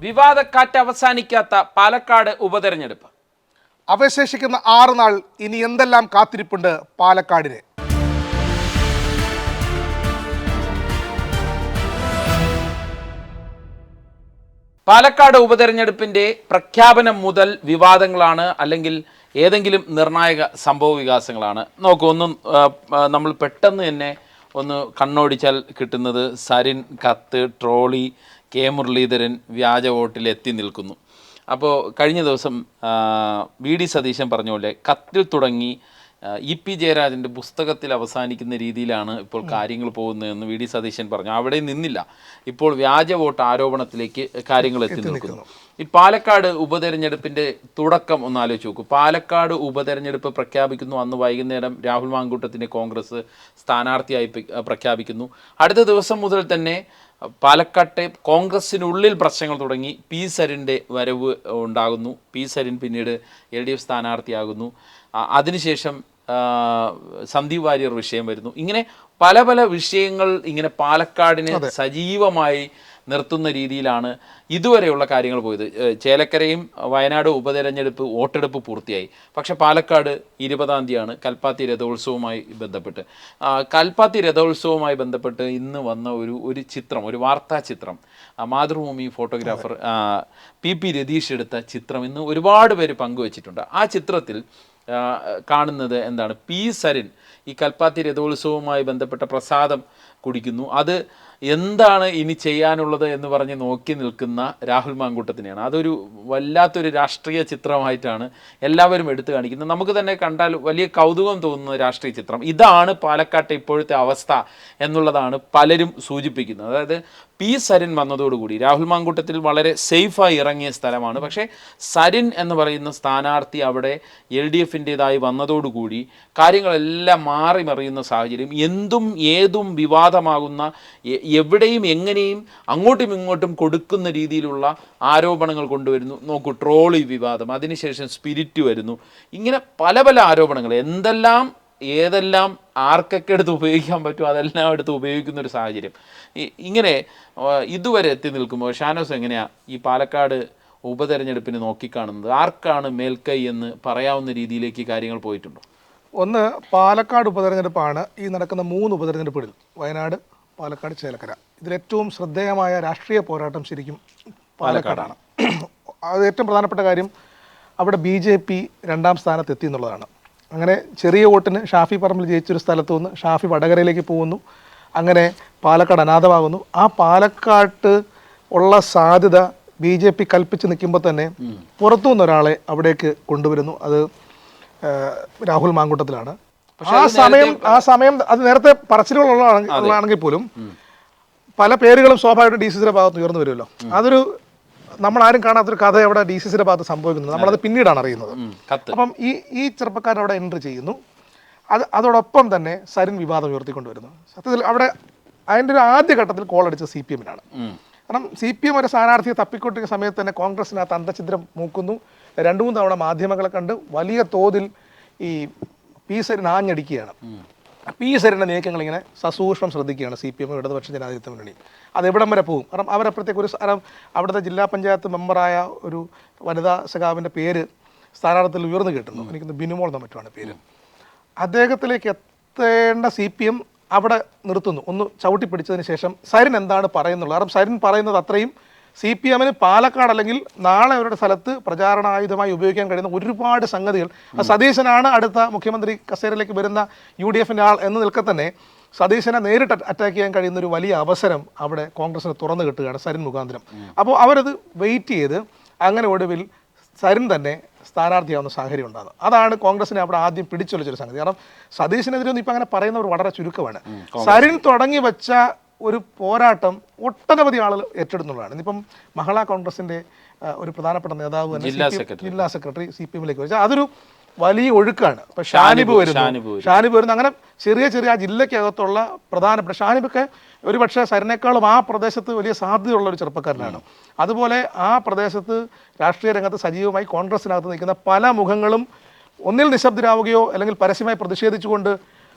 വിവാദക്കാറ്റ് അവസാനിക്കാത്ത പാലക്കാട് ഉപതെരഞ്ഞെടുപ്പ്. അവശേഷിക്കുന്ന 6 നാൾ ഇനി എന്തെല്ലാം കാത്തിരിപ്പുണ്ട് പാലക്കാടിന്? പാലക്കാട് ഉപതെരഞ്ഞെടുപ്പിന്റെ പ്രഖ്യാപനം മുതൽ വിവാദങ്ങളാണ്, അല്ലെങ്കിൽ ഏതെങ്കിലും നിർണായക സംഭവ വികാസങ്ങളാണ്. നോക്കൂ, ഒന്നും നമ്മൾ പെട്ടെന്ന് തന്നെ ഒന്ന് കണ്ണോടിച്ചാൽ കിട്ടുന്നത് സരിൻ കത്ത്, ട്രോളി, കെ മുരളീധരൻ വ്യാജ വോട്ടിൽ എത്തി നിൽക്കുന്നു. അപ്പോൾ കഴിഞ്ഞ ദിവസം വി.ഡി. സതീശൻ പറഞ്ഞ പോലെ കത്തിൽ തുടങ്ങി ഇ.പി. ജയരാജൻ്റെ പുസ്തകത്തിൽ അവസാനിക്കുന്ന രീതിയിലാണ് ഇപ്പോൾ കാര്യങ്ങൾ പോകുന്നതെന്ന് വി.ഡി. സതീശൻ പറഞ്ഞു. അവിടെ നിന്നില്ല, ഇപ്പോൾ വ്യാജ വോട്ട് ആരോപണത്തിലേക്ക് കാര്യങ്ങൾ എത്തി നിൽക്കുന്നു. ഈ പാലക്കാട് ഉപതെരഞ്ഞെടുപ്പിൻ്റെ തുടക്കം ഒന്ന് ആലോചിച്ച് നോക്കൂ. പാലക്കാട് ഉപതെരഞ്ഞെടുപ്പ് പ്രഖ്യാപിക്കുന്നു. അന്ന് വൈകുന്നേരം രാഹുൽ മാങ്കൂട്ടത്തിനെ കോൺഗ്രസ് സ്ഥാനാർത്ഥിയായി പ്രഖ്യാപിക്കുന്നു. അടുത്ത ദിവസം മുതൽ തന്നെ പാലക്കാട്ടെ കോൺഗ്രസിനുള്ളിൽ പ്രശ്നങ്ങൾ തുടങ്ങി. പി സരിൻ്റെ വരവ് ഉണ്ടാകുന്നു. പി സരിൻ പിന്നീട് LDF സ്ഥാനാർത്ഥിയാകുന്നു. അതിനുശേഷം സന്ദീപ് വാര്യർ വിഷയം വരുന്നു. ഇങ്ങനെ പല പല വിഷയങ്ങൾ ഇങ്ങനെ പാലക്കാടിനെ സജീവമായി നിർത്തുന്ന രീതിയിലാണ് ഇതുവരെയുള്ള കാര്യങ്ങൾ പോയത്. ചേലക്കരയും വയനാട് ഉപതെരഞ്ഞെടുപ്പ് വോട്ടെടുപ്പ് പൂർത്തിയായി. പക്ഷെ പാലക്കാട് 20-ാം തീയതിയാണ് കൽപ്പാത്തി രഥോത്സവവുമായി ബന്ധപ്പെട്ട് കൽപ്പാത്തി രഥോത്സവവുമായി ബന്ധപ്പെട്ട് ഇന്ന് വന്ന ഒരു ചിത്രം, ഒരു വാർത്താ ചിത്രം, മാതൃഭൂമി ഫോട്ടോഗ്രാഫർ PP രതീഷ് എടുത്ത ചിത്രം ഇന്ന് ഒരുപാട് പേര് പങ്കുവച്ചിട്ടുണ്ട്. ആ ചിത്രത്തിൽ കാണുന്നത് എന്താണ്? പി സരിൻ ഈ കൽപ്പാത്തി രഥോത്സവവുമായി ബന്ധപ്പെട്ട പ്രസാദം കുടിക്കുന്നു. അത് എന്താണ് ഇനി ചെയ്യാനുള്ളത് എന്ന് പറഞ്ഞ് നോക്കി നിൽക്കുന്ന രാഹുൽ മാങ്കൂട്ടത്തിനെയാണ്. അതൊരു വല്ലാത്തൊരു രാഷ്ട്രീയ ചിത്രമായിട്ടാണ് എല്ലാവരും എടുത്തു കാണിക്കുന്നത്. നമുക്ക് തന്നെ കണ്ടാൽ വലിയ കൗതുകം തോന്നുന്ന രാഷ്ട്രീയ ചിത്രം. ഇതാണ് പാലക്കാട്ടെ ഇപ്പോഴത്തെ അവസ്ഥ എന്നുള്ളതാണ് പലരും സൂചിപ്പിക്കുന്നത്. അതായത് പി സരിൻ വന്നതോടുകൂടി രാഹുൽ മാങ്കൂട്ടത്തിൽ വളരെ സേഫായി ഇറങ്ങിയ സ്ഥലമാണ്. പക്ഷേ സരിൻ എന്ന് പറയുന്ന സ്ഥാനാർത്ഥി അവിടെ LDFൻ്റേതായി വന്നതോടുകൂടി കാര്യങ്ങളെല്ലാം മാറി മറിയുന്ന സാഹചര്യം. എന്തും ഏതും വിവാദമാകുന്ന, എവിടെയും എങ്ങനെയും അങ്ങോട്ടും ഇങ്ങോട്ടും കൊടുക്കുന്ന രീതിയിലുള്ള ആരോപണങ്ങൾ കൊണ്ടുവരുന്നു. നോക്കൂ, ട്രോളി വിവാദം, അതിനുശേഷം സ്പിരിറ്റ് വരുന്നു. ഇങ്ങനെ പല പല ആരോപണങ്ങൾ, ഏതെല്ലാം ആർക്കൊക്കെ എടുത്ത് ഉപയോഗിക്കാൻ പറ്റും അതെല്ലാം എടുത്ത് ഉപയോഗിക്കുന്ന ഒരു സാഹചര്യം. ഇങ്ങനെ ഇതുവരെ എത്തി നിൽക്കുമ്പോൾ ഷാനോസ് എങ്ങനെയാണ് ഈ പാലക്കാട് ഉപതെരഞ്ഞെടുപ്പിന് നോക്കിക്കാണുന്നത്? ആർക്കാണ് മേൽക്കൈ എന്ന് പറയാവുന്ന രീതിയിലേക്ക് കാര്യങ്ങൾ പോയിട്ടുണ്ടോ? ഒന്ന്, പാലക്കാട് ഉപതെരഞ്ഞെടുപ്പാണ് ഈ നടക്കുന്ന 3 ഉപതെരഞ്ഞെടുപ്പുകളിൽ വയനാട്, പാലക്കാട്, ചേലക്കര. ഇതിലേറ്റവും ശ്രദ്ധേയമായ രാഷ്ട്രീയ പോരാട്ടം ശരിക്കും പാലക്കാടാണ്. അത് ഏറ്റവും പ്രധാനപ്പെട്ട കാര്യം, അവിടെ BJP 2-ാം സ്ഥാനത്തെത്തി എന്നുള്ളതാണ്. അങ്ങനെ ചെറിയ വോട്ടിന് ഷാഫി പറമ്പിൽ ജയിച്ചൊരു സ്ഥലത്തു നിന്ന് ഷാഫി വടകരയിലേക്ക് പോകുന്നു. അങ്ങനെ പാലക്കാട് അനാഥമാകുന്നു. ആ പാലക്കാട്ട് ഉള്ള സാധ്യത BJP കൽപ്പിച്ച് നിൽക്കുമ്പോൾ തന്നെ പുറത്തു നിന്ന് ഒരാളെ അവിടേക്ക് കൊണ്ടുവരുന്നു. അത് രാഹുൽ മാങ്കൂട്ടത്തിലാണ്. ആ സമയം അത് നേരത്തെ പറച്ചിലുകളാണെങ്കിൽ പോലും പല പേരുകളും സ്വാഭാവികമായിട്ട് DCCയുടെ ഭാഗത്ത് ഉയർന്നു വരുമല്ലോ. അതൊരു നമ്മളാരും കാണാത്തൊരു കഥ അവിടെ DCCയുടെ ഭാഗത്ത് സംഭവിക്കുന്നത്. നമ്മളത് പിന്നീടാണ് അറിയുന്നത്. അപ്പം ഈ ചെറുപ്പക്കാരൻ അവിടെ എൻട്രി ചെയ്യുന്നു. അതോടൊപ്പം തന്നെ സരിൻ വിവാദം ഉയർത്തിക്കൊണ്ടുവരുന്നു. സത്യത്തിൽ അവിടെ അതിൻ്റെ ഒരു ആദ്യഘട്ടത്തിൽ കോളടിച്ച CPM-നാണ്. കാരണം CPM ഒരു സ്ഥാനാർത്ഥിയെ തപ്പിക്കൊണ്ടിരിക്കുന്ന സമയത്ത് തന്നെ കോൺഗ്രസിനകത്ത് അന്തഛിദ്രം മൂക്കുന്നു. 2-3 തവണ മാധ്യമങ്ങളെ കണ്ട് വലിയ തോതിൽ ഈ പി സരിൻ ആഞ്ഞടിക്കുകയാണ്. പി സരിൻ്റെ നീക്കങ്ങൾ ഇങ്ങനെ സസൂക്ഷ്മം ശ്രദ്ധിക്കുകയാണ് CPM, ഇടതുപക്ഷ ജനാധിപത്യ മുന്നണി. അതെവിടം വരെ പോകും? കാരണം അവരപ്പോഴത്തേക്ക് അവിടുത്തെ ജില്ലാ പഞ്ചായത്ത് മെമ്പറായ ഒരു വനിതാ സഖാവിൻ്റെ പേര് സ്ഥാനാർത്ഥിയിൽ ഉയർന്നു കിട്ടുന്നു. എനിക്കൊന്ന് ബിനുമോൾ എന്ന മറ്റുമാണ് പേര്. അദ്ദേഹത്തിലേക്ക് എത്തേണ്ട CPM അവിടെ നിർത്തുന്നു. ഒന്ന് ചവിട്ടി പിടിച്ചതിന് ശേഷം സരിൻ എന്താണ് പറയുന്നുള്ളത്? കാരണം സരിൻ പറയുന്നത് അത്രയും CPM-ന് പാലക്കാട് അല്ലെങ്കിൽ നാളെ അവരുടെ സ്ഥലത്ത് പ്രചാരണായുധമായി ഉപയോഗിക്കാൻ കഴിയുന്ന ഒരുപാട് സംഗതികൾ. സതീശനാണ് അടുത്ത മുഖ്യമന്ത്രി കസേരയിലേക്ക് വരുന്ന UDF-ൻ്റെ ആൾ എന്ന് നിൽക്കെ തന്നെ സതീശനെ നേരിട്ട് അറ്റാക്ക് ചെയ്യാൻ കഴിയുന്ന ഒരു വലിയ അവസരം അവിടെ കോൺഗ്രസിന് തുറന്നു കിട്ടുകയാണ് സരിൻ മുഖാന്തരം. അപ്പോൾ അവരത് വെയിറ്റ് ചെയ്ത് അങ്ങനെ ഒടുവിൽ സരിൻ തന്നെ സ്ഥാനാർത്ഥിയാവുന്ന സാഹചര്യം ഉണ്ടാകുന്നത്. അതാണ് കോൺഗ്രസിനെ അവിടെ ആദ്യം പിടിച്ചൊളിച്ചൊരു സംഗതി. കാരണം സതീശനെതിരെ ഒന്നും ഇപ്പം അങ്ങനെ പറയുന്നവർ വളരെ ചുരുക്കമാണ്. സരിൻ തുടങ്ങി വെച്ച ഒരു പോരാട്ടം ഒട്ടനവധി ആളുകൾ ഏറ്റെടുന്നുള്ളതാണ്. ഇന്നിപ്പം മഹിളാ കോൺഗ്രസിൻ്റെ ഒരു പ്രധാനപ്പെട്ട നേതാവ് തന്നെ ജില്ലാ സെക്രട്ടറി CPM-ലേക്ക് വെച്ചാൽ അതൊരു വലിയ ഒഴുക്കാണ്. ഇപ്പം ഷാനിബ് വരുന്നു. അങ്ങനെ ചെറിയ ആ ജില്ലയ്ക്കകത്തുള്ള പ്രധാനപ്പെട്ട ഷാനിബൊക്കെ ഒരുപക്ഷെ സരിനേക്കാളും ആ പ്രദേശത്ത് വലിയ സാധ്യതയുള്ള ഒരു ചെറുപ്പക്കാരനാണ്. അതുപോലെ ആ പ്രദേശത്ത് രാഷ്ട്രീയ രംഗത്ത് സജീവമായി കോൺഗ്രസിനകത്ത് നിൽക്കുന്ന പല മുഖങ്ങളും ഒന്നിൽ നിശബ്ദരാവുകയോ അല്ലെങ്കിൽ പരസ്യമായി പ്രതിഷേധിച്ചുകൊണ്ട്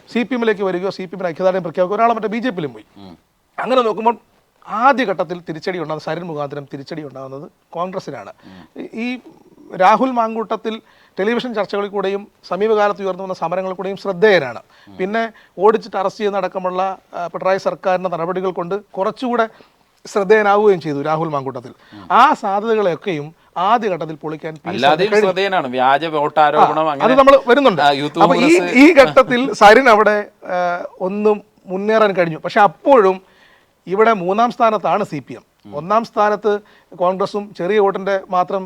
CPM-ലേക്ക് വരികയോ CPM-ന് ഐക്യദാർഢ്യം പ്രഖ്യാപിക്കുകയോ, ഒരാളെ മറ്റേ BJP-യിലും പോയി. അങ്ങനെ നോക്കുമ്പോൾ ആദ്യഘട്ടത്തിൽ തിരിച്ചടി ഉണ്ടാകുന്നത് സരിൻ മുഖാന്തരം തിരിച്ചടി ഉണ്ടാകുന്നത് കോൺഗ്രസിനാണ്. ഈ രാഹുൽ മാങ്കൂട്ടത്തിൽ ടെലിവിഷൻ ചർച്ചകളിൽ കൂടെയും സമീപകാലത്ത് ഉയർന്നു വന്ന സമരങ്ങളിൽ കൂടെയും ശ്രദ്ധേയനാണ്. പിന്നെ ഓടിച്ചിട്ട് അറസ്റ്റ് ചെയ്യുന്നതടക്കമുള്ള പിണറായി സർക്കാരിൻ്റെ നടപടികൾ കൊണ്ട് കുറച്ചുകൂടെ ശ്രദ്ധേയനാവുകയും ചെയ്തു രാഹുൽ മാങ്കൂട്ടത്തിൽ. ആ സാധ്യതകളെയൊക്കെയും ആദ്യഘട്ടത്തിൽ പൊളിക്കാൻ വ്യാജ വോട്ടാരോപണം അത് നമ്മൾ വരുന്നുണ്ട്. അപ്പൊ ഈ ഘട്ടത്തിൽ സരിൻ അവിടെ ഒന്നും മുന്നേറാൻ കഴിഞ്ഞു. പക്ഷെ അപ്പോഴും ഇവിടെ 3-ാം സ്ഥാനത്താണ് CPM. 1-ാം സ്ഥാനത്ത് കോൺഗ്രസും ചെറിയ വോട്ടിൻ്റെ മാത്രം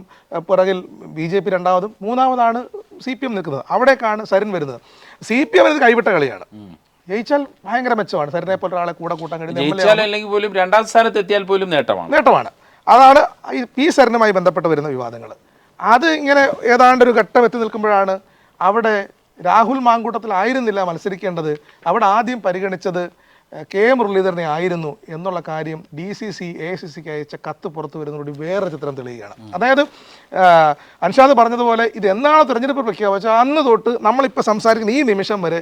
പുറകിൽ BJP 2-ാമതും 3-ാമതാണ് CPM നിൽക്കുന്നത്. അവിടേക്കാണ് സരിൻ വരുന്നത്. CPM ഇത് കൈവിട്ട കളിയാണ്. ജയിച്ചാൽ ഭയങ്കര മെച്ചമാണ്. സരിനെ പോലെ ഒരാളെ കൂടെ കൂട്ടാൻ കഴിയും. പോലും 2-ാം സ്ഥാനത്ത് എത്തിയാൽ പോലും നേട്ടമാണ്. അതാണ് ഈ സരിനുമായി ബന്ധപ്പെട്ട് വരുന്ന വിവാദങ്ങൾ. അത് ഇങ്ങനെ ഏതാണ്ട് ഒരു ഘട്ടം എത്തി നിൽക്കുമ്പോഴാണ് അവിടെ രാഹുൽ മാങ്കൂട്ടത്തിലായിരുന്നില്ല മത്സരിക്കേണ്ടത്. അവിടെ ആദ്യം പരിഗണിച്ചത് കെ മുരളീധരനെ ആയിരുന്നു എന്നുള്ള കാര്യം DCC AICCക്ക് അയച്ച കത്ത് പുറത്തു വരുന്നതോടെ വേറെ ചിത്രം തെളിയുകയാണ്. അതായത് അൻഷാദ് പറഞ്ഞതുപോലെ ഇത് എന്നാണ് തെരഞ്ഞെടുപ്പ് പ്രഖ്യാപിച്ചത് അന്ന് തൊട്ട് നമ്മളിപ്പോൾ സംസാരിക്കുന്ന ഈ നിമിഷം വരെ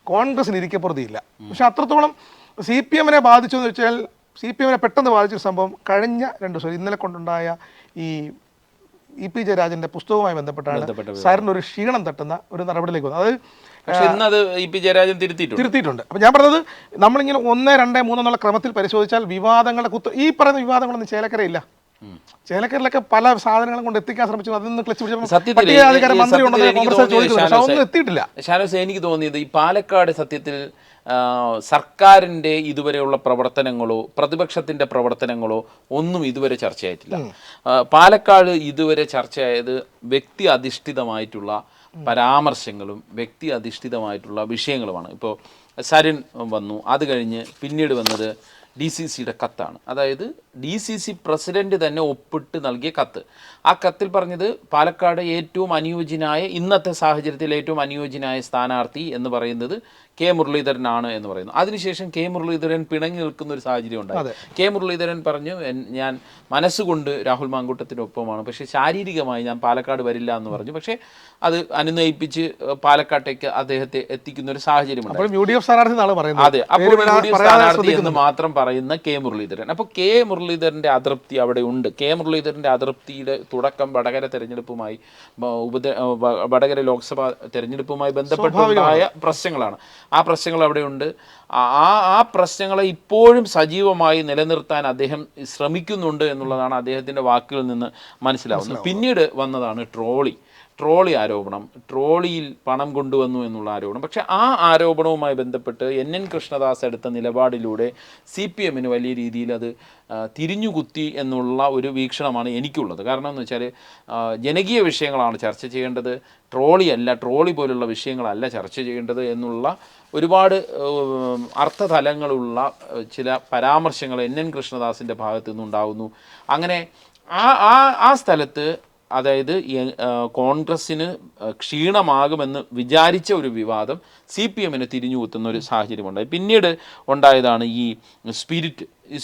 കോൺഗ്രസിന് ഇരിക്കപ്പുറത്തിയില്ല. പക്ഷെ അത്രത്തോളം CPMനെ ബാധിച്ചു എന്ന് വെച്ചാൽ CPMനെ പെട്ടെന്ന് ബാധിച്ചൊരു സംഭവം കഴിഞ്ഞ 2 ദിവസം ഇന്നലെ കൊണ്ടുണ്ടായ ഈ EP ജയരാജന്റെ പുസ്തകവുമായി ബന്ധപ്പെട്ടാണ് സരിന് ഒരു ക്ഷീണം തട്ടുന്ന ഒരു നടപടിയിലേക്ക് വന്നത്. അത് EP ജയരാജൻ തിരുത്തിയിട്ടുണ്ട്. അപ്പം ഞാൻ പറഞ്ഞത് നമ്മളിങ്ങനെ 1, 2, 3 എന്നുള്ള ക്രമത്തിൽ പരിശോധിച്ചാൽ വിവാദങ്ങളുടെ ഈ പറയുന്ന വിവാദങ്ങളൊന്നും ചേലക്കരയില്ല. ചേലക്കരയിലൊക്കെ പല സാധനങ്ങളും കൊണ്ട് എത്തിക്കാൻ ശ്രമിച്ചു. അതൊന്നും ക്ലച്ച് പിടിച്ചൊന്നും എത്തിയിട്ടില്ല. ഷാനോസ്, എനിക്ക് തോന്നിയത് ഈ പാലക്കാട് സത്യത്തിൽ സർക്കാരിൻ്റെ ഇതുവരെയുള്ള പ്രവർത്തനങ്ങളോ പ്രതിപക്ഷത്തിൻ്റെ പ്രവർത്തനങ്ങളോ ഒന്നും ഇതുവരെ ചർച്ചയായിട്ടില്ല. പാലക്കാട് ഇതുവരെ ചർച്ചയായത് വ്യക്തി അധിഷ്ഠിതമായിട്ടുള്ള പരാമർശങ്ങളും വ്യക്തി അധിഷ്ഠിതമായിട്ടുള്ള വിഷയങ്ങളുമാണ്. ഇപ്പോൾ സരിൻ വന്നു, അത് കഴിഞ്ഞ് പിന്നീട് വന്നത് DCCയുടെ കത്താണ്. അതായത് DCC പ്രസിഡന്റ് തന്നെ ഒപ്പിട്ട് നൽകിയ കത്ത്. ആ കത്തിൽ പറഞ്ഞത് പാലക്കാട് ഏറ്റവും അനുയോജ്യനായ ഇന്നത്തെ സാഹചര്യത്തിൽ ഏറ്റവും അനുയോജ്യനായ സ്ഥാനാർത്ഥി എന്ന് പറയുന്നത് കെ മുരളീധരനാണ് എന്ന് പറയുന്നു. അതിനുശേഷം കെ മുരളീധരൻ പിണങ്ങി നിൽക്കുന്ന ഒരു സാഹചര്യം ഉണ്ടായി. കെ മുരളീധരൻ പറഞ്ഞു, ഞാൻ മനസ്സുകൊണ്ട് രാഹുൽ മാങ്കൂട്ടത്തിനൊപ്പമാണ്, പക്ഷേ ശാരീരികമായി ഞാൻ പാലക്കാട് വരില്ല എന്ന് പറഞ്ഞു. പക്ഷേ അത് അനുനയിപ്പിച്ച് പാലക്കാട്ടേക്ക് അദ്ദേഹത്തെ എത്തിക്കുന്ന ഒരു സാഹചര്യമുണ്ട്. അതെ, അപ്പോൾ UDF സ്ഥാനാർത്ഥി എന്ന് മാത്രം പറയുന്ന കെ മുരളീധരൻ. അപ്പോൾ കെ മുരളീധരൻ്റെ അതൃപ്തി അവിടെ ഉണ്ട്. കെ മുരളീധരൻ്റെ അതൃപ്തിയുടെ തുടക്കം വടകര തെരഞ്ഞെടുപ്പുമായി വടകര ലോക്സഭാ തെരഞ്ഞെടുപ്പുമായി ബന്ധപ്പെട്ടുണ്ടായ പ്രശ്നങ്ങളാണ്. ആ പ്രശ്നങ്ങൾ അവിടെയുണ്ട്. ആ പ്രശ്നങ്ങളെ ഇപ്പോഴും സജീവമായി നിലനിർത്താൻ അദ്ദേഹം ശ്രമിക്കുന്നുണ്ട് എന്നുള്ളതാണ് അദ്ദേഹത്തിൻ്റെ വാക്കുകളിൽ നിന്ന് മനസ്സിലാവുന്നത്. പിന്നീട് വന്നതാണ് ട്രോളി ആരോപണം. ട്രോളിയിൽ പണം കൊണ്ടുവന്നു എന്നുള്ള ആരോപണം. പക്ഷേ ആ ആരോപണവുമായി ബന്ധപ്പെട്ട് NN കൃഷ്ണദാസ് എടുത്ത നിലപാടിലൂടെ CPMന് വലിയ രീതിയിൽ അത് തിരിഞ്ഞുകുത്തി എന്നുള്ള ഒരു വീക്ഷണമാണ് എനിക്കുള്ളത്. കാരണം എന്ന് വെച്ചാൽ ജനകീയ വിഷയങ്ങളാണ് ചർച്ച ചെയ്യേണ്ടത്, ട്രോളി പോലുള്ള വിഷയങ്ങളല്ല ചർച്ച ചെയ്യേണ്ടത് എന്നുള്ള ഒരുപാട് അർത്ഥതലങ്ങളുള്ള ചില പരാമർശങ്ങൾ NN കൃഷ്ണദാസിൻ്റെ ഭാഗത്തു നിന്നുണ്ടാകുന്നു. അങ്ങനെ ആ സ്ഥലത്ത് അതായത് കോൺഗ്രസ്സിന് ക്ഷീണമാകുമെന്ന് വിചാരിച്ച ഒരു വിവാദം CPMന് തിരിഞ്ഞുകുത്തുന്ന ഒരു സാഹചര്യമുണ്ടായി. പിന്നീട് ഉണ്ടായതാണ് ഈ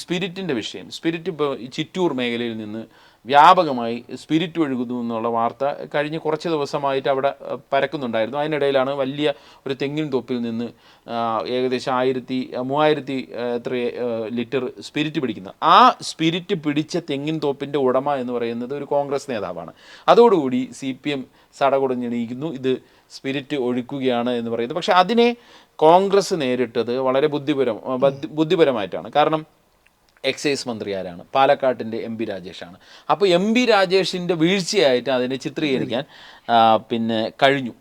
സ്പിരിറ്റിൻ്റെ വിഷയം. സ്പിരിറ്റ് ഇപ്പോൾ ചിറ്റൂർ മേഖലയിൽ നിന്ന് വ്യാപകമായി സ്പിരിറ്റ് ഒഴുകുന്നു എന്നുള്ള വാർത്ത കഴിഞ്ഞ് കുറച്ച് ദിവസമായിട്ട് അവിടെ പരക്കുന്നുണ്ടായിരുന്നു. അതിനിടയിലാണ് വലിയ ഒരു തെങ്ങിൻ തോപ്പിൽ നിന്ന് ഏകദേശം 3000 ലിറ്റർ സ്പിരിറ്റ് പിടിക്കുന്നത്. ആ സ്പിരിറ്റ് പിടിച്ച തെങ്ങിൻ തോപ്പിൻ്റെ ഉടമ എന്ന് പറയുന്നത് ഒരു കോൺഗ്രസ് നേതാവാണ്. അതോടുകൂടി CPM സടകുടഞ്ഞെണീക്കുന്നു, ഇത് സ്പിരിറ്റ് ഒഴുക്കുകയാണ് എന്ന് പറയുന്നത്. പക്ഷേ അതിനെ കോൺഗ്രസ് നേരിട്ടത് വളരെ ബുദ്ധിപരമായിട്ടാണ്. കാരണം എക്സൈസ് മന്ത്രി ആരാണ്? പാലക്കാട്ടിൻ്റെ MP രാജേഷാണ്. അപ്പോൾ MP രാജേഷിൻ്റെ വീഴ്ചയായിട്ട് അതിനെ ചിത്രീകരിക്കാൻ കഴിഞ്ഞു.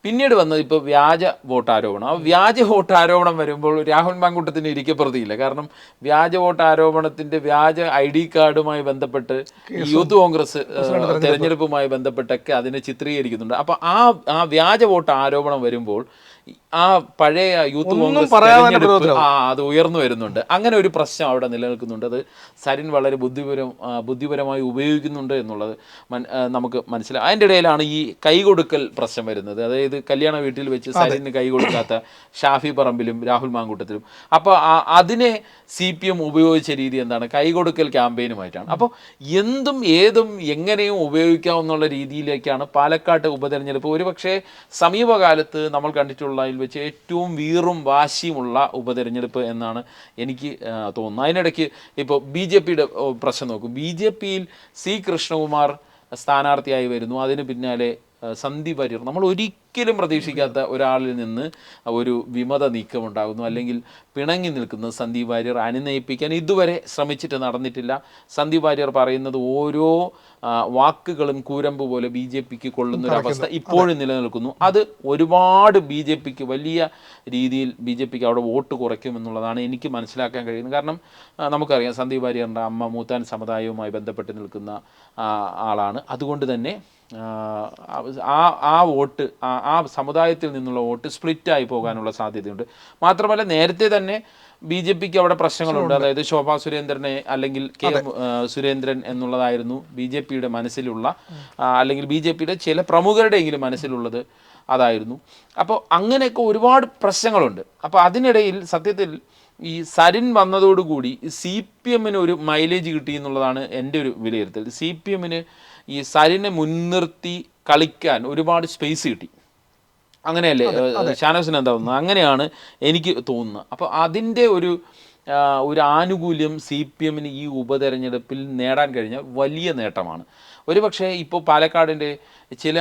പിന്നീട് വന്നത് ഇപ്പോൾ വ്യാജ വോട്ടാരോപണം. ആ വ്യാജ വോട്ടാരോപണം വരുമ്പോൾ രാഹുൽ മാങ്കൂട്ടത്തിന് ഇരിക്കപ്പുറത്തിയില്ല. കാരണം വ്യാജ വോട്ടാരോപണത്തിൻ്റെ വ്യാജ ID കാർഡുമായി ബന്ധപ്പെട്ട് യൂത്ത് കോൺഗ്രസ് തെരഞ്ഞെടുപ്പുമായി ബന്ധപ്പെട്ടൊക്കെ അതിനെ ചിത്രീകരിക്കുന്നുണ്ട്. അപ്പോൾ ആ വ്യാജ വോട്ട് ആരോപണം വരുമ്പോൾ ആ പഴയ യൂത്ത് കോൺഗ്രസ് അത് ഉയർന്നു വരുന്നുണ്ട്. അങ്ങനെ ഒരു പ്രശ്നം അവിടെ നിലനിൽക്കുന്നുണ്ട്. അത് സരിൻ വളരെ ബുദ്ധിപരമായി ഉപയോഗിക്കുന്നുണ്ട് എന്നുള്ളത് നമുക്ക് മനസ്സിലാവും. അതിൻ്റെ ഇടയിലാണ് ഈ കൈകൊടുക്കൽ പ്രശ്നം വരുന്നത്. അതായത് കല്യാണ വീട്ടിൽ വെച്ച് സരിന് കൈ കൊടുക്കാത്ത ഷാഫി പറമ്പിലും രാഹുൽ മാങ്കൂട്ടത്തിലും. അപ്പോൾ അതിനെ CPM ഉപയോഗിച്ച രീതി എന്താണ്? കൈകൊടുക്കൽ ക്യാമ്പയിനുമായിട്ടാണ്. അപ്പോൾ എന്തും ഏതും എങ്ങനെയും ഉപയോഗിക്കാവുന്നുള്ള രീതിയിലേക്കാണ് പാലക്കാട്ട് ഉപതെരഞ്ഞെടുപ്പ് ഒരുപക്ഷെ സമീപകാലത്ത് നമ്മൾ കണ്ടിട്ടുള്ളതിൽ വെച്ച് ഏറ്റവും വീറും വാശിയുമുള്ള ഉപതെരഞ്ഞെടുപ്പ് എന്നാണ് എനിക്ക് തോന്നുന്നത്. അതിനിടയ്ക്ക് ഇപ്പോൾ ബി ജെ പിയുടെ പ്രശ്നം നോക്കും. ബി ജെ പിയിൽ സി കൃഷ്ണകുമാർ സ്ഥാനാർത്ഥിയായി വരുന്നു. അതിന് പിന്നാലെ സന്ദീപ് വാര്യർ, നമ്മൾ ഒരിക്കലും പ്രതീക്ഷിക്കാത്ത ഒരാളിൽ നിന്ന് ഒരു വിമത നീക്കമുണ്ടാകുന്നു, അല്ലെങ്കിൽ പിണങ്ങി നിൽക്കുന്നത് സന്ദീപ് വാര്യർ അനുനയിപ്പിക്കാൻ ഇതുവരെ ശ്രമിച്ചിട്ട് നടന്നിട്ടില്ല. സന്ദീപ് വാര്യർ പറയുന്നത് ഓരോ വാക്കുകളും കൂരമ്പ് പോലെ ബി ജെ പിക്ക് കൊള്ളുന്നൊരവസ്ഥ ഇപ്പോഴും നിലനിൽക്കുന്നു. അത് ഒരുപാട് ബി ജെ പിക്ക് വലിയ രീതിയിൽ ബി ജെ പിക്ക് അവിടെ വോട്ട് കുറയ്ക്കുമെന്നുള്ളതാണ് എനിക്ക് മനസ്സിലാക്കാൻ കഴിയുന്നത്. കാരണം നമുക്കറിയാം സന്ദീപ് വാര്യറിൻ്റെ അമ്മ മൂത്താൻ സമുദായവുമായി ബന്ധപ്പെട്ട് നിൽക്കുന്ന ആളാണ്. അതുകൊണ്ട് തന്നെ ആ വോട്ട് ആ സമുദായത്തിൽ നിന്നുള്ള വോട്ട് സ്പ്ലിറ്റായി പോകാനുള്ള സാധ്യതയുണ്ട്. മാത്രമല്ല നേരത്തെ തന്നെ ബി ജെ പിക്ക് അവിടെ പ്രശ്നങ്ങളുണ്ട്. അതായത് ശോഭാ സുരേന്ദ്രനെ അല്ലെങ്കിൽ കെ സുരേന്ദ്രൻ എന്നുള്ളതായിരുന്നു ബി ജെ പിയുടെ മനസ്സിലുള്ള, അല്ലെങ്കിൽ ബി ജെ പിയുടെ ചില പ്രമുഖരുടെയെങ്കിലും മനസ്സിലുള്ളത് അതായിരുന്നു. അപ്പോൾ അങ്ങനെയൊക്കെ ഒരുപാട് പ്രശ്നങ്ങളുണ്ട്. അപ്പോൾ അതിനിടയിൽ സത്യത്തിൽ ഈ സരിൻ വന്നതോടുകൂടി സി പി എമ്മിന് ഒരു മൈലേജ് കിട്ടി എന്നുള്ളതാണ് എൻ്റെ ഒരു വിലയിരുത്തൽ. സി പി എമ്മിന് ഈ സരിനെ മുൻനിർത്തി കളിക്കാൻ ഒരുപാട് സ്പേസ് കിട്ടി. അങ്ങനെയല്ലേ ഷാനവാസിന് എന്താ തോന്നുന്നത്? അങ്ങനെയാണ് എനിക്ക് തോന്നുന്നത്. അപ്പോൾ അതിൻ്റെ ഒരു ആനുകൂല്യം സി പി എമ്മിന് ഈ ഉപതെരഞ്ഞെടുപ്പിൽ നേടാൻ കഴിഞ്ഞ വലിയ നേട്ടമാണ്. ഒരുപക്ഷെ ഇപ്പോൾ പാലക്കാടിൻ്റെ ചില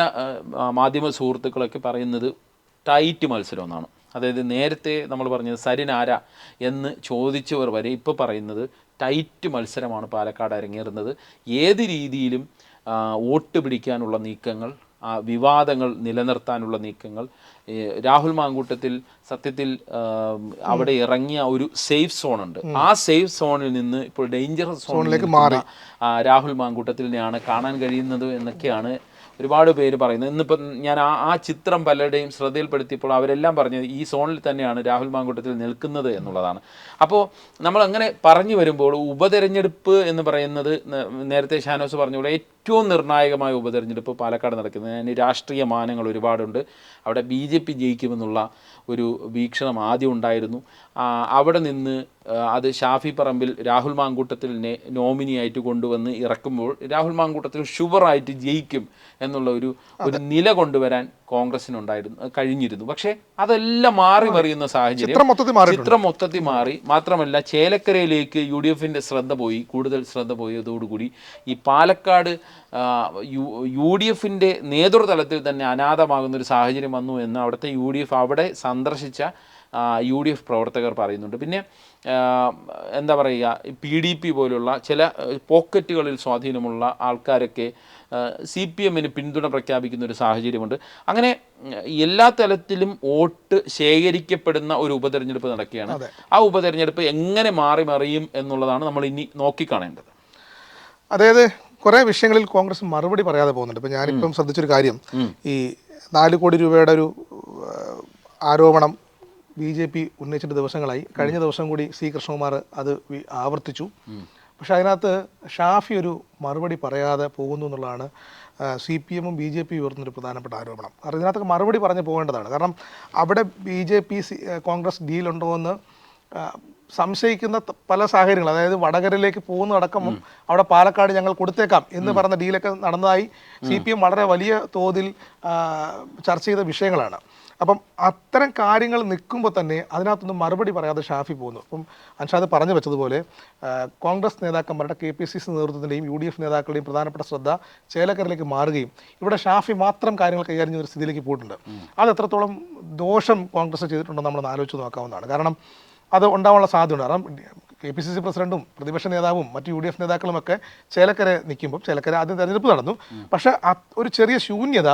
മാധ്യമ സുഹൃത്തുക്കളൊക്കെ പറയുന്നത് ടൈറ്റ് മത്സരം എന്നാണ്. അതായത് നേരത്തെ നമ്മൾ പറഞ്ഞത് സരിൻ ആരാ എന്ന് ചോദിച്ചവർ വരെ ഇപ്പോൾ പറയുന്നത് ടൈറ്റ് മത്സരമാണ് പാലക്കാട് അരങ്ങേറുന്നത്. ഏത് രീതിയിലും വോട്ട് പിടിക്കാനുള്ള നീക്കങ്ങൾ, വിവാദങ്ങൾ നിലനിർത്താനുള്ള നീക്കങ്ങൾ, രാഹുൽ മാങ്കൂട്ടത്തിൽ സത്യത്തിൽ അവിടെ ഇറങ്ങിയ ഒരു സേഫ് സോണുണ്ട്. ആ സേഫ് സോണിൽ നിന്ന് ഇപ്പോൾ ഡേഞ്ചറസ് സോണിലേക്ക് മാറി രാഹുൽ മാങ്കൂട്ടത്തിനെയാണ് കാണാൻ കഴിയുന്നത് എന്നൊക്കെയാണ് ഒരുപാട് പേര് പറയുന്നത്. ഇന്നിപ്പം ഞാൻ ആ ചിത്രം പലരുടെയും ശ്രദ്ധയിൽപ്പെടുത്തിയപ്പോൾ അവരെല്ലാം പറഞ്ഞത് ഈ സോണിൽ തന്നെയാണ് രാഹുൽ മാങ്കൂട്ടത്തിൽ നിൽക്കുന്നത് എന്നുള്ളതാണ്. അപ്പോൾ നമ്മൾ അങ്ങനെ പറഞ്ഞു വരുമ്പോൾ ഉപതെരഞ്ഞെടുപ്പ് എന്ന് പറയുന്നത് നേരത്തെ ഷാനോസ് പറഞ്ഞ പോലെ ഏറ്റവും നിർണായകമായ ഉപതെരഞ്ഞെടുപ്പ് പാലക്കാട് നടക്കുന്നത്. അതിന് രാഷ്ട്രീയ മാനങ്ങൾ ഒരുപാടുണ്ട്. അവിടെ ബി ജെ പി ജയിക്കുമെന്നുള്ള ഒരു വീക്ഷണം ആദ്യം ഉണ്ടായിരുന്നു. അവിടെ നിന്ന് അത് ഷാഫി പറമ്പിൽ രാഹുൽ മാങ്കൂട്ടത്തിലിനെ നോമിനിയായിട്ട് കൊണ്ടുവന്ന് ഇറക്കുമ്പോൾ രാഹുൽ മാങ്കൂട്ടത്തിൽ ഷുവറായിട്ട് ജയിക്കും എന്നുള്ള ഒരു നില കൊണ്ടുവരാൻ കഴിഞ്ഞിരുന്നു. പക്ഷേ അതെല്ലാം മാറി മറിയുന്ന സാഹചര്യം, ചിത്രം മൊത്തത്തിൽ മാറി. മാത്രമല്ല ചേലക്കരയിലേക്ക് യു ഡി എഫിൻ്റെ കൂടുതൽ ശ്രദ്ധ പോയതോടുകൂടി ഈ പാലക്കാട് യു ഡി എഫിൻ്റെ നേതൃതലത്തിൽ തന്നെ അനാഥമാകുന്നൊരു സാഹചര്യം വന്നു എന്ന് അവിടുത്തെ യു ഡി എഫ് അവിടെ സന്ദർശിച്ച യു ഡി എഫ് പ്രവർത്തകർ പറയുന്നുണ്ട്. പിന്നെ എന്താ പറയുക, പി ഡി പി പോലുള്ള ചില പോക്കറ്റുകളിൽ സ്വാധീനമുള്ള ആൾക്കാരൊക്കെ സി പി എമ്മിന് പിന്തുണ പ്രഖ്യാപിക്കുന്ന ഒരു സാഹചര്യമുണ്ട്. അങ്ങനെ എല്ലാ തലത്തിലും വോട്ട് ശേഖരിക്കപ്പെടുന്ന ഒരു ഉപതെരഞ്ഞെടുപ്പ് നടക്കുകയാണ്. ആ ഉപതെരഞ്ഞെടുപ്പ് എങ്ങനെ മാറി മറിയും എന്നുള്ളതാണ് നമ്മൾ ഇനി നോക്കിക്കാണേണ്ടത്. അതായത് കുറേ വിഷയങ്ങളിൽ കോൺഗ്രസ് മറുപടി പറയാതെ പോകുന്നുണ്ട്. ഇപ്പം ഞാനിപ്പം ശ്രദ്ധിച്ചൊരു കാര്യം, ഈ 4 കോടി രൂപയുടെ ഒരു ആരോപണം ബി ജെ പി ഉന്നയിച്ചിട്ട് ദിവസങ്ങളായി. കഴിഞ്ഞ ദിവസം കൂടി സി കൃഷ്ണകുമാർ അത് ആവർത്തിച്ചു. പക്ഷെ അതിനകത്ത് ഷാഫി ഒരു മറുപടി പറയാതെ പോകുന്നു എന്നുള്ളതാണ് സി പി എമ്മും ബി ജെ പി ഉയർത്തുന്നൊരു പ്രധാനപ്പെട്ട ആരോപണം. കാരണം ഇതിനകത്തൊക്കെ മറുപടി പറഞ്ഞു പോകേണ്ടതാണ്. കാരണം അവിടെ ബി ജെ പി കോൺഗ്രസ് ഡീലുണ്ടോ എന്ന് സംശയിക്കുന്ന പല സാഹചര്യങ്ങൾ, അതായത് വടകരയിലേക്ക് പോകുന്നതടക്കം അവിടെ പാലക്കാട് ഞങ്ങൾ കൊടുത്തേക്കാം എന്ന് പറഞ്ഞ ഡീലൊക്കെ നടന്നതായി സി പി എം വളരെ വലിയ തോതിൽ ചർച്ച ചെയ്ത വിഷയങ്ങളാണ്. അപ്പം അത്തരം കാര്യങ്ങൾ നിൽക്കുമ്പോൾ തന്നെ അതിനകത്തൊന്നും മറുപടി പറയാതെ ഷാഫി പോകുന്നു. അപ്പം അൻഷാദ് പറഞ്ഞു വെച്ചതുപോലെ കോൺഗ്രസ് നേതാക്കന്മാരുടെ KPCC നേതൃത്വത്തിൻ്റെയും യു ഡി എഫ് നേതാക്കളുടെയും പ്രധാനപ്പെട്ട ശ്രദ്ധ ചേലക്കരയിലേക്ക് മാറുകയും ഇവിടെ ഷാഫി മാത്രം കാര്യങ്ങൾ കൈകാര്യം ചെയ്യുന്ന ഒരു സ്ഥിതിയിലേക്ക് പോയിട്ടുണ്ട്. അത് എത്രത്തോളം ദോഷം കോൺഗ്രസ് ചെയ്തിട്ടുണ്ടെന്ന് നമ്മളൊന്ന് ആലോചിച്ച് നോക്കാവുന്നതാണ്. കാരണം അത് ഉണ്ടാവാനുള്ള സാധ്യതയുണ്ട്. കാരണം KPCC പ്രസിഡന്റും പ്രതിപക്ഷ നേതാവും മറ്റ് UDF നേതാക്കളുമൊക്കെ ചേലക്കര നിൽക്കുമ്പോൾ, ചേലക്കര ആദ്യം തെരഞ്ഞെടുപ്പ് നടന്നു, പക്ഷേ ഒരു ചെറിയ ശൂന്യത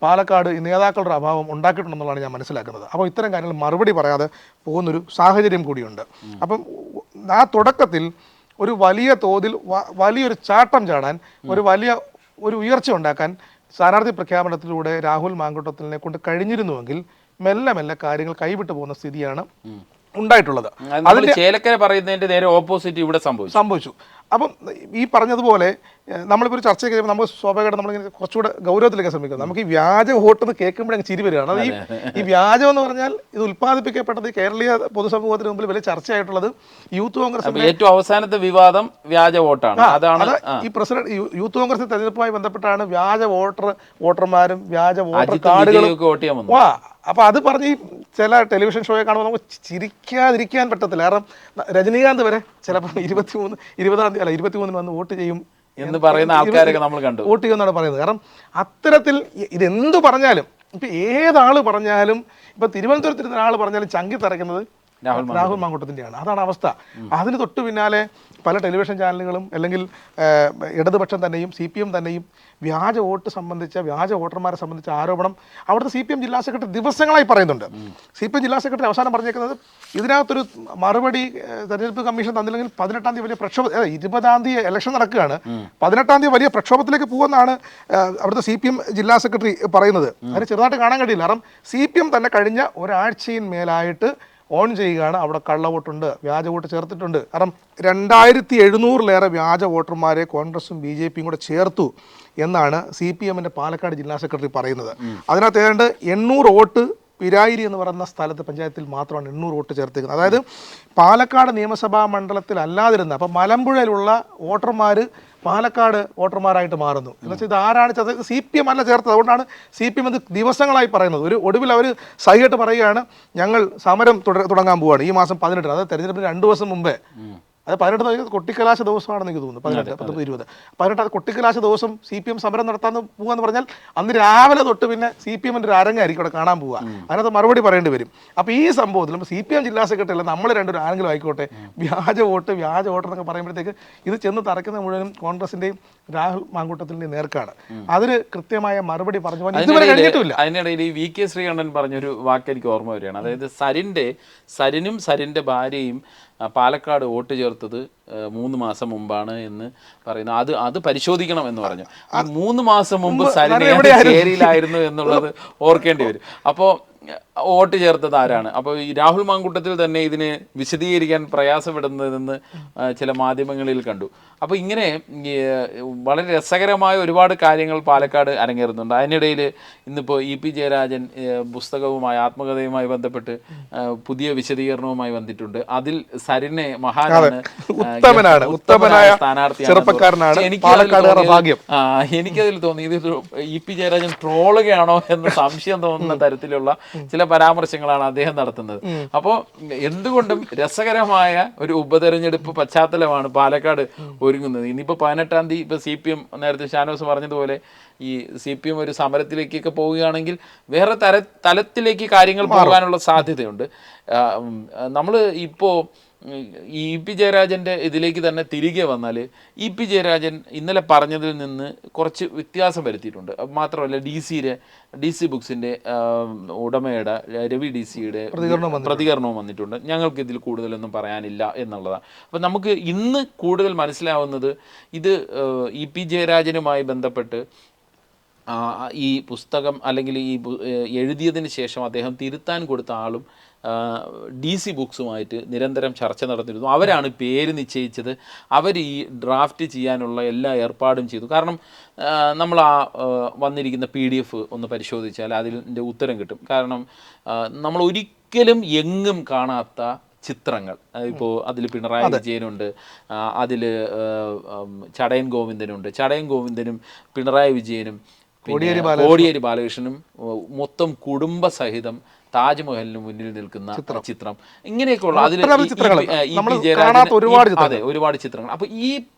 പാലക്കാട് ഈ നേതാക്കളുടെ അഭാവം ഉണ്ടാക്കിയിട്ടുണ്ടെന്നുള്ളതാണ് ഞാൻ മനസ്സിലാക്കുന്നത്. അപ്പോൾ ഇത്തരം കാര്യങ്ങൾ മറുപടി പറയാതെ പോകുന്നൊരു സാഹചര്യം കൂടിയുണ്ട്. അപ്പം ആ തുടക്കത്തിൽ ഒരു വലിയ തോതിൽ വലിയൊരു ചാട്ടം ചാടാൻ, ഒരു ഉയർച്ച ഉണ്ടാക്കാൻ സ്ഥാനാർത്ഥി പ്രഖ്യാപനത്തിലൂടെ രാഹുൽ മാങ്കൂട്ടത്തിലിനെ കൊണ്ട് കഴിഞ്ഞിരുന്നുവെങ്കിൽ മെല്ലെ മെല്ലെ കാര്യങ്ങൾ കൈവിട്ടു പോകുന്ന സ്ഥിതിയാണ് ഉണ്ടായിട്ടുള്ളത്. ചേലക്കര പറയുന്നതിന്റെ നേരെ ഓപ്പോസിറ്റ് ഇവിടെ സംഭവിച്ചു. അപ്പം ഈ പറഞ്ഞതുപോലെ നമ്മളിപ്പോൾ ഒരു ചർച്ച കഴിയുമ്പോൾ നമ്മൾ സ്വാഭാവികമായിട്ട് നമ്മളിങ്ങനെ കുറച്ചുകൂടെ ഗൗരവത്തിലേക്ക് ശ്രമിക്കുന്നത്. നമുക്ക് ഈ വ്യാജ വോട്ടെന്ന് കേൾക്കുമ്പോഴേ ചിരി വരികയാണ്. അത് ഈ വ്യാജം എന്ന് പറഞ്ഞാൽ ഇത് ഉൽപ്പാദിപ്പിക്കപ്പെട്ടത് കേരളീയ പൊതുസമൂഹത്തിന് മുമ്പിൽ വലിയ ചർച്ചയായിട്ടുള്ളത് യൂത്ത് കോൺഗ്രസ് ഏറ്റവും അവസാനത്തെ വിവാദം വ്യാജ വോട്ടാണ്. അതാണ് ഈ പ്രസിഡന്റ് യൂത്ത് കോൺഗ്രസ് തെരഞ്ഞെടുപ്പുമായി ബന്ധപ്പെട്ടാണ് വ്യാജ വോട്ടർമാരും വ്യാജ വോട്ടർ കാർഡുകളും വോട്ട് ചെയ്യാൻ വന്നു. അപ്പോൾ അത് പറഞ്ഞ് ഈ ചില ടെലിവിഷൻ ഷോയെ കാണുമ്പോൾ നമുക്ക് ചിരിക്കാതിരിക്കാൻ പറ്റത്തില്ല. കാരണം രജനീകാന്ത് വരെ ചിലപ്പോൾ 23 വന്ന് വോട്ട് ചെയ്യും എന്ന് പറയുന്ന ആൾക്കാരൊക്കെ നമ്മൾ കണ്ടു. വോട്ട് ചെയ്യുമെന്നാണ് പറയുന്നത്. കാരണം അത്തരത്തിൽ ഇതെന്തു പറഞ്ഞാലും ഇപ്പം ഏതാൾ പറഞ്ഞാലും ഇപ്പം തിരുവനന്തപുരത്തിരുന്ന ആൾ പറഞ്ഞാലും ചങ്കി തറയ്ക്കുന്നത് രാഹുൽ മാങ്കൂട്ടത്തിൻ്റെയാണ്. അതാണ് അവസ്ഥ. അതിന് തൊട്ടു പിന്നാലെ പല ടെലിവിഷൻ ചാനലുകളും അല്ലെങ്കിൽ ഇടതുപക്ഷം തന്നെയും CPM തന്നെയും വ്യാജ വോട്ട് സംബന്ധിച്ച വ്യാജ വോട്ടർമാരെ സംബന്ധിച്ച ആരോപണം അവിടുത്തെ CPM ജില്ലാ സെക്രട്ടറി ദിവസങ്ങളായി പറയുന്നുണ്ട്. CPM ജില്ലാ സെക്രട്ടറി അവസാനം പറഞ്ഞേക്കുന്നത് ഇതിനകത്തൊരു മറുപടി തെരഞ്ഞെടുപ്പ് കമ്മീഷൻ തന്നില്ലെങ്കിൽ 18-ാം തീയതി വലിയ പ്രക്ഷോഭം, 20-ാം തീയതി ഇലക്ഷൻ നടക്കുകയാണ്, 18-ാം തീയതി വലിയ പ്രക്ഷോഭത്തിലേക്ക് പോകുമെന്നാണ് അവിടുത്തെ CPM ജില്ലാ സെക്രട്ടറി പറയുന്നത്. അതിന് ചെറുതായിട്ട് കാണാൻ കഴിയില്ല. കാരണം CPM തന്നെ കഴിഞ്ഞ ഒരാഴ്ചയിൽ മേലായിട്ട് ഓൺ ചെയ്യുകയാണ് അവിടെ കള്ളവോട്ടുണ്ട്, വ്യാജ വോട്ട് ചേർത്തിട്ടുണ്ട്. കാരണം 2700-ലേറെ വ്യാജ വോട്ടർമാരെ കോൺഗ്രസും BJPയും കൂടെ ചേർത്തു എന്നാണ് CPMൻ്റെ പാലക്കാട് ജില്ലാ സെക്രട്ടറി പറയുന്നത്. അതിനകത്ത് ഏതാണ്ട് 800 വോട്ട് പിരായിരി എന്ന് പറയുന്ന സ്ഥലത്ത് പഞ്ചായത്തിൽ മാത്രമാണ് 800 വോട്ട് ചേർത്തിരിക്കുന്നത്. അതായത് പാലക്കാട് നിയമസഭാ മണ്ഡലത്തിൽ അല്ലാതിരുന്ന അപ്പം മലമ്പുഴയിലുള്ള വോട്ടർമാർ പാലക്കാട് വോട്ടർമാരായിട്ട് മാറുന്നു. എന്ന് വെച്ചാൽ ഇത് ആരാണ് ചേർത്തത്? CPM അല്ല ചേർത്തത്. അതുകൊണ്ടാണ് CPM ഇത് ദിവസങ്ങളായി പറയുന്നത്. ഒടുവിൽ അവർ സഹിയായിട്ട് പറയുകയാണ്, ഞങ്ങൾ സമരം തുടങ്ങാൻ പോവുകയാണ് ഈ മാസം 18, അതായത് തെരഞ്ഞെടുപ്പിന് 2 ദിവസം മുമ്പേ. അത് 18 കൊട്ടിക്കലാശ ദിവസമാണെന്ന് എനിക്ക് തോന്നുന്നു. 18 അത് കൊട്ടിക്കലാശ ദിവസം CPM സമരം നടത്താൻ പോകാന്ന് പറഞ്ഞാൽ അന്ന് രാവിലെ തൊട്ട് പിന്നെ CPMൻ്റെ ഒരു അരങ്ങായിരിക്കും അവിടെ കാണാൻ പോവുക. അതിനകത്ത് മറുപടി പറയേണ്ടി വരും. അപ്പോൾ ഈ സംഭവത്തിൽ CPM ജില്ലാ സെക്രട്ടറി അല്ല നമ്മൾ രണ്ടുപേരും ആരെങ്കിലും ആയിക്കോട്ടെ, വ്യാജ വോട്ട് എന്നൊക്കെ പറയുമ്പോഴത്തേക്ക് ഇത് ചെന്ന് തറയ്ക്കുന്ന മുഴുവനും കോൺഗ്രസിൻ്റെയും രാഹുൽ മാങ്കൂട്ടത്തിൻ്റെയും നേർക്കാണ്. അതിന് കൃത്യമായ മറുപടി പറഞ്ഞു ഇതുവരെ കഴിഞ്ഞിട്ടില്ല. അതിനിടയിൽ ഈ VK ശ്രീകണ്ഠൻ പറഞ്ഞൊരു വാക്ക് എനിക്ക് ഓർമ്മ വരികയാണ്. അതായത് സരിനും സരിൻ്റെ ഭാര്യയും പാലക്കാട് വോട്ട് ചേർത്തത് 3 മാസം മുമ്പാണ് എന്ന് പറയുന്നു. അത് പരിശോധിക്കണം എന്ന് പറഞ്ഞു. ആ 3 മാസം മുമ്പ് സരിന് ചേരിയിലായിരുന്നു എന്നുള്ളത് ഓർക്കേണ്ടി വരും. അപ്പോൾ വോട്ട് ചേർത്തത് ആരാണ്? അപ്പോൾ ഈ രാഹുൽ മാങ്കൂട്ടത്തിൽ തന്നെ ഇതിന് വിശദീകരിക്കാൻ പ്രയാസപ്പെടുന്നതെന്ന് ചില മാധ്യമങ്ങളിൽ കണ്ടു. അപ്പോൾ ഇങ്ങനെ വളരെ രസകരമായ ഒരുപാട് കാര്യങ്ങൾ പാലക്കാട് അരങ്ങേറുന്നുണ്ട്. അതിനിടയിൽ ഇന്നിപ്പോൾ EP ജയരാജൻ പുസ്തകവുമായി ആത്മകഥയുമായി ബന്ധപ്പെട്ട് പുതിയ വിശദീകരണവുമായി വന്നിട്ടുണ്ട്. അതിൽ സരിനെ മഹാനാണ്, ഉത്തമനായ സ്ഥാനാർത്ഥിയാണ്. എനിക്കതിൽ തോന്നി ഇത് EP ജയരാജൻ ട്രോളുകയാണോ എന്ന് സംശയം തോന്നുന്ന തരത്തിലുള്ള ചില പരാമർശങ്ങളാണ് അദ്ദേഹം നടത്തുന്നത്. അപ്പോൾ എന്തുകൊണ്ടും രസകരമായ ഒരു ഉപതെരഞ്ഞെടുപ്പ് പശ്ചാത്തലമാണ് പാലക്കാട് ഒരുങ്ങുന്നത്. ഇനിയിപ്പോൾ 18-ാം തീയതി ഇപ്പോൾ CPM നേരത്തെ ഷാനോസ് പറഞ്ഞതുപോലെ ഈ CPM ഒരു സമരത്തിലേക്കൊക്കെ പോവുകയാണെങ്കിൽ വേറെ തലത്തിലേക്ക് കാര്യങ്ങൾ പോകാനുള്ള സാധ്യതയുണ്ട്. നമ്മൾ ഇപ്പോൾ ഈ EP ജയരാജൻ്റെ ഇതിലേക്ക് തന്നെ തിരികെ വന്നാൽ EP ജയരാജൻ ഇന്നലെ പറഞ്ഞതിൽ നിന്ന് കുറച്ച് വ്യത്യാസം വരുത്തിയിട്ടുണ്ട്. മാത്രമല്ല DC ബുക്സിൻ്റെ ഉടമയുടെ രവി DCയുടെ പ്രതികരണവും വന്നിട്ടുണ്ട്. ഞങ്ങൾക്ക് ഇതിൽ കൂടുതലൊന്നും പറയാനില്ല എന്നുള്ളതാണ്. അപ്പം നമുക്ക് ഇന്ന് കൂടുതൽ മനസ്സിലാവുന്നത് ഇത് EP ജയരാജനുമായി ബന്ധപ്പെട്ട് ഈ പുസ്തകം അല്ലെങ്കിൽ ഈ എഴുതിയതിന് ശേഷം അദ്ദേഹം തിരുത്താൻ കൊടുത്ത ആളും DC ബുക്സുമായിട്ട് നിരന്തരം ചർച്ച നടത്തിയിരുന്നു. അവരാണ് പേര് നിശ്ചയിച്ചത്. അവർ ഈ ഡ്രാഫ്റ്റ് ചെയ്യാനുള്ള എല്ലാ ഏർപ്പാടും ചെയ്തു. കാരണം നമ്മൾ വന്നിരിക്കുന്ന PDF ഒന്ന് പരിശോധിച്ചാൽ അതിൻ്റെ ഉത്തരം കിട്ടും. കാരണം നമ്മൾ ഒരിക്കലും എങ്ങും കാണാത്ത ചിത്രങ്ങൾ, ഇപ്പോൾ അതിൽ പിണറായി വിജയനുണ്ട്, അതിൽ ചടയൻ ഗോവിന്ദനും പിണറായി വിജയനും കോടിയേരി ബാലകൃഷ്ണനും മൊത്തം കുടുംബസഹിതം താജ്മഹലിന് മുന്നിൽ നിൽക്കുന്ന ചിത്രം, ഇങ്ങനെയൊക്കെയുള്ള അതിൽ ഒരുപാട് ചിത്രങ്ങൾ. അപ്പോൾ ഈ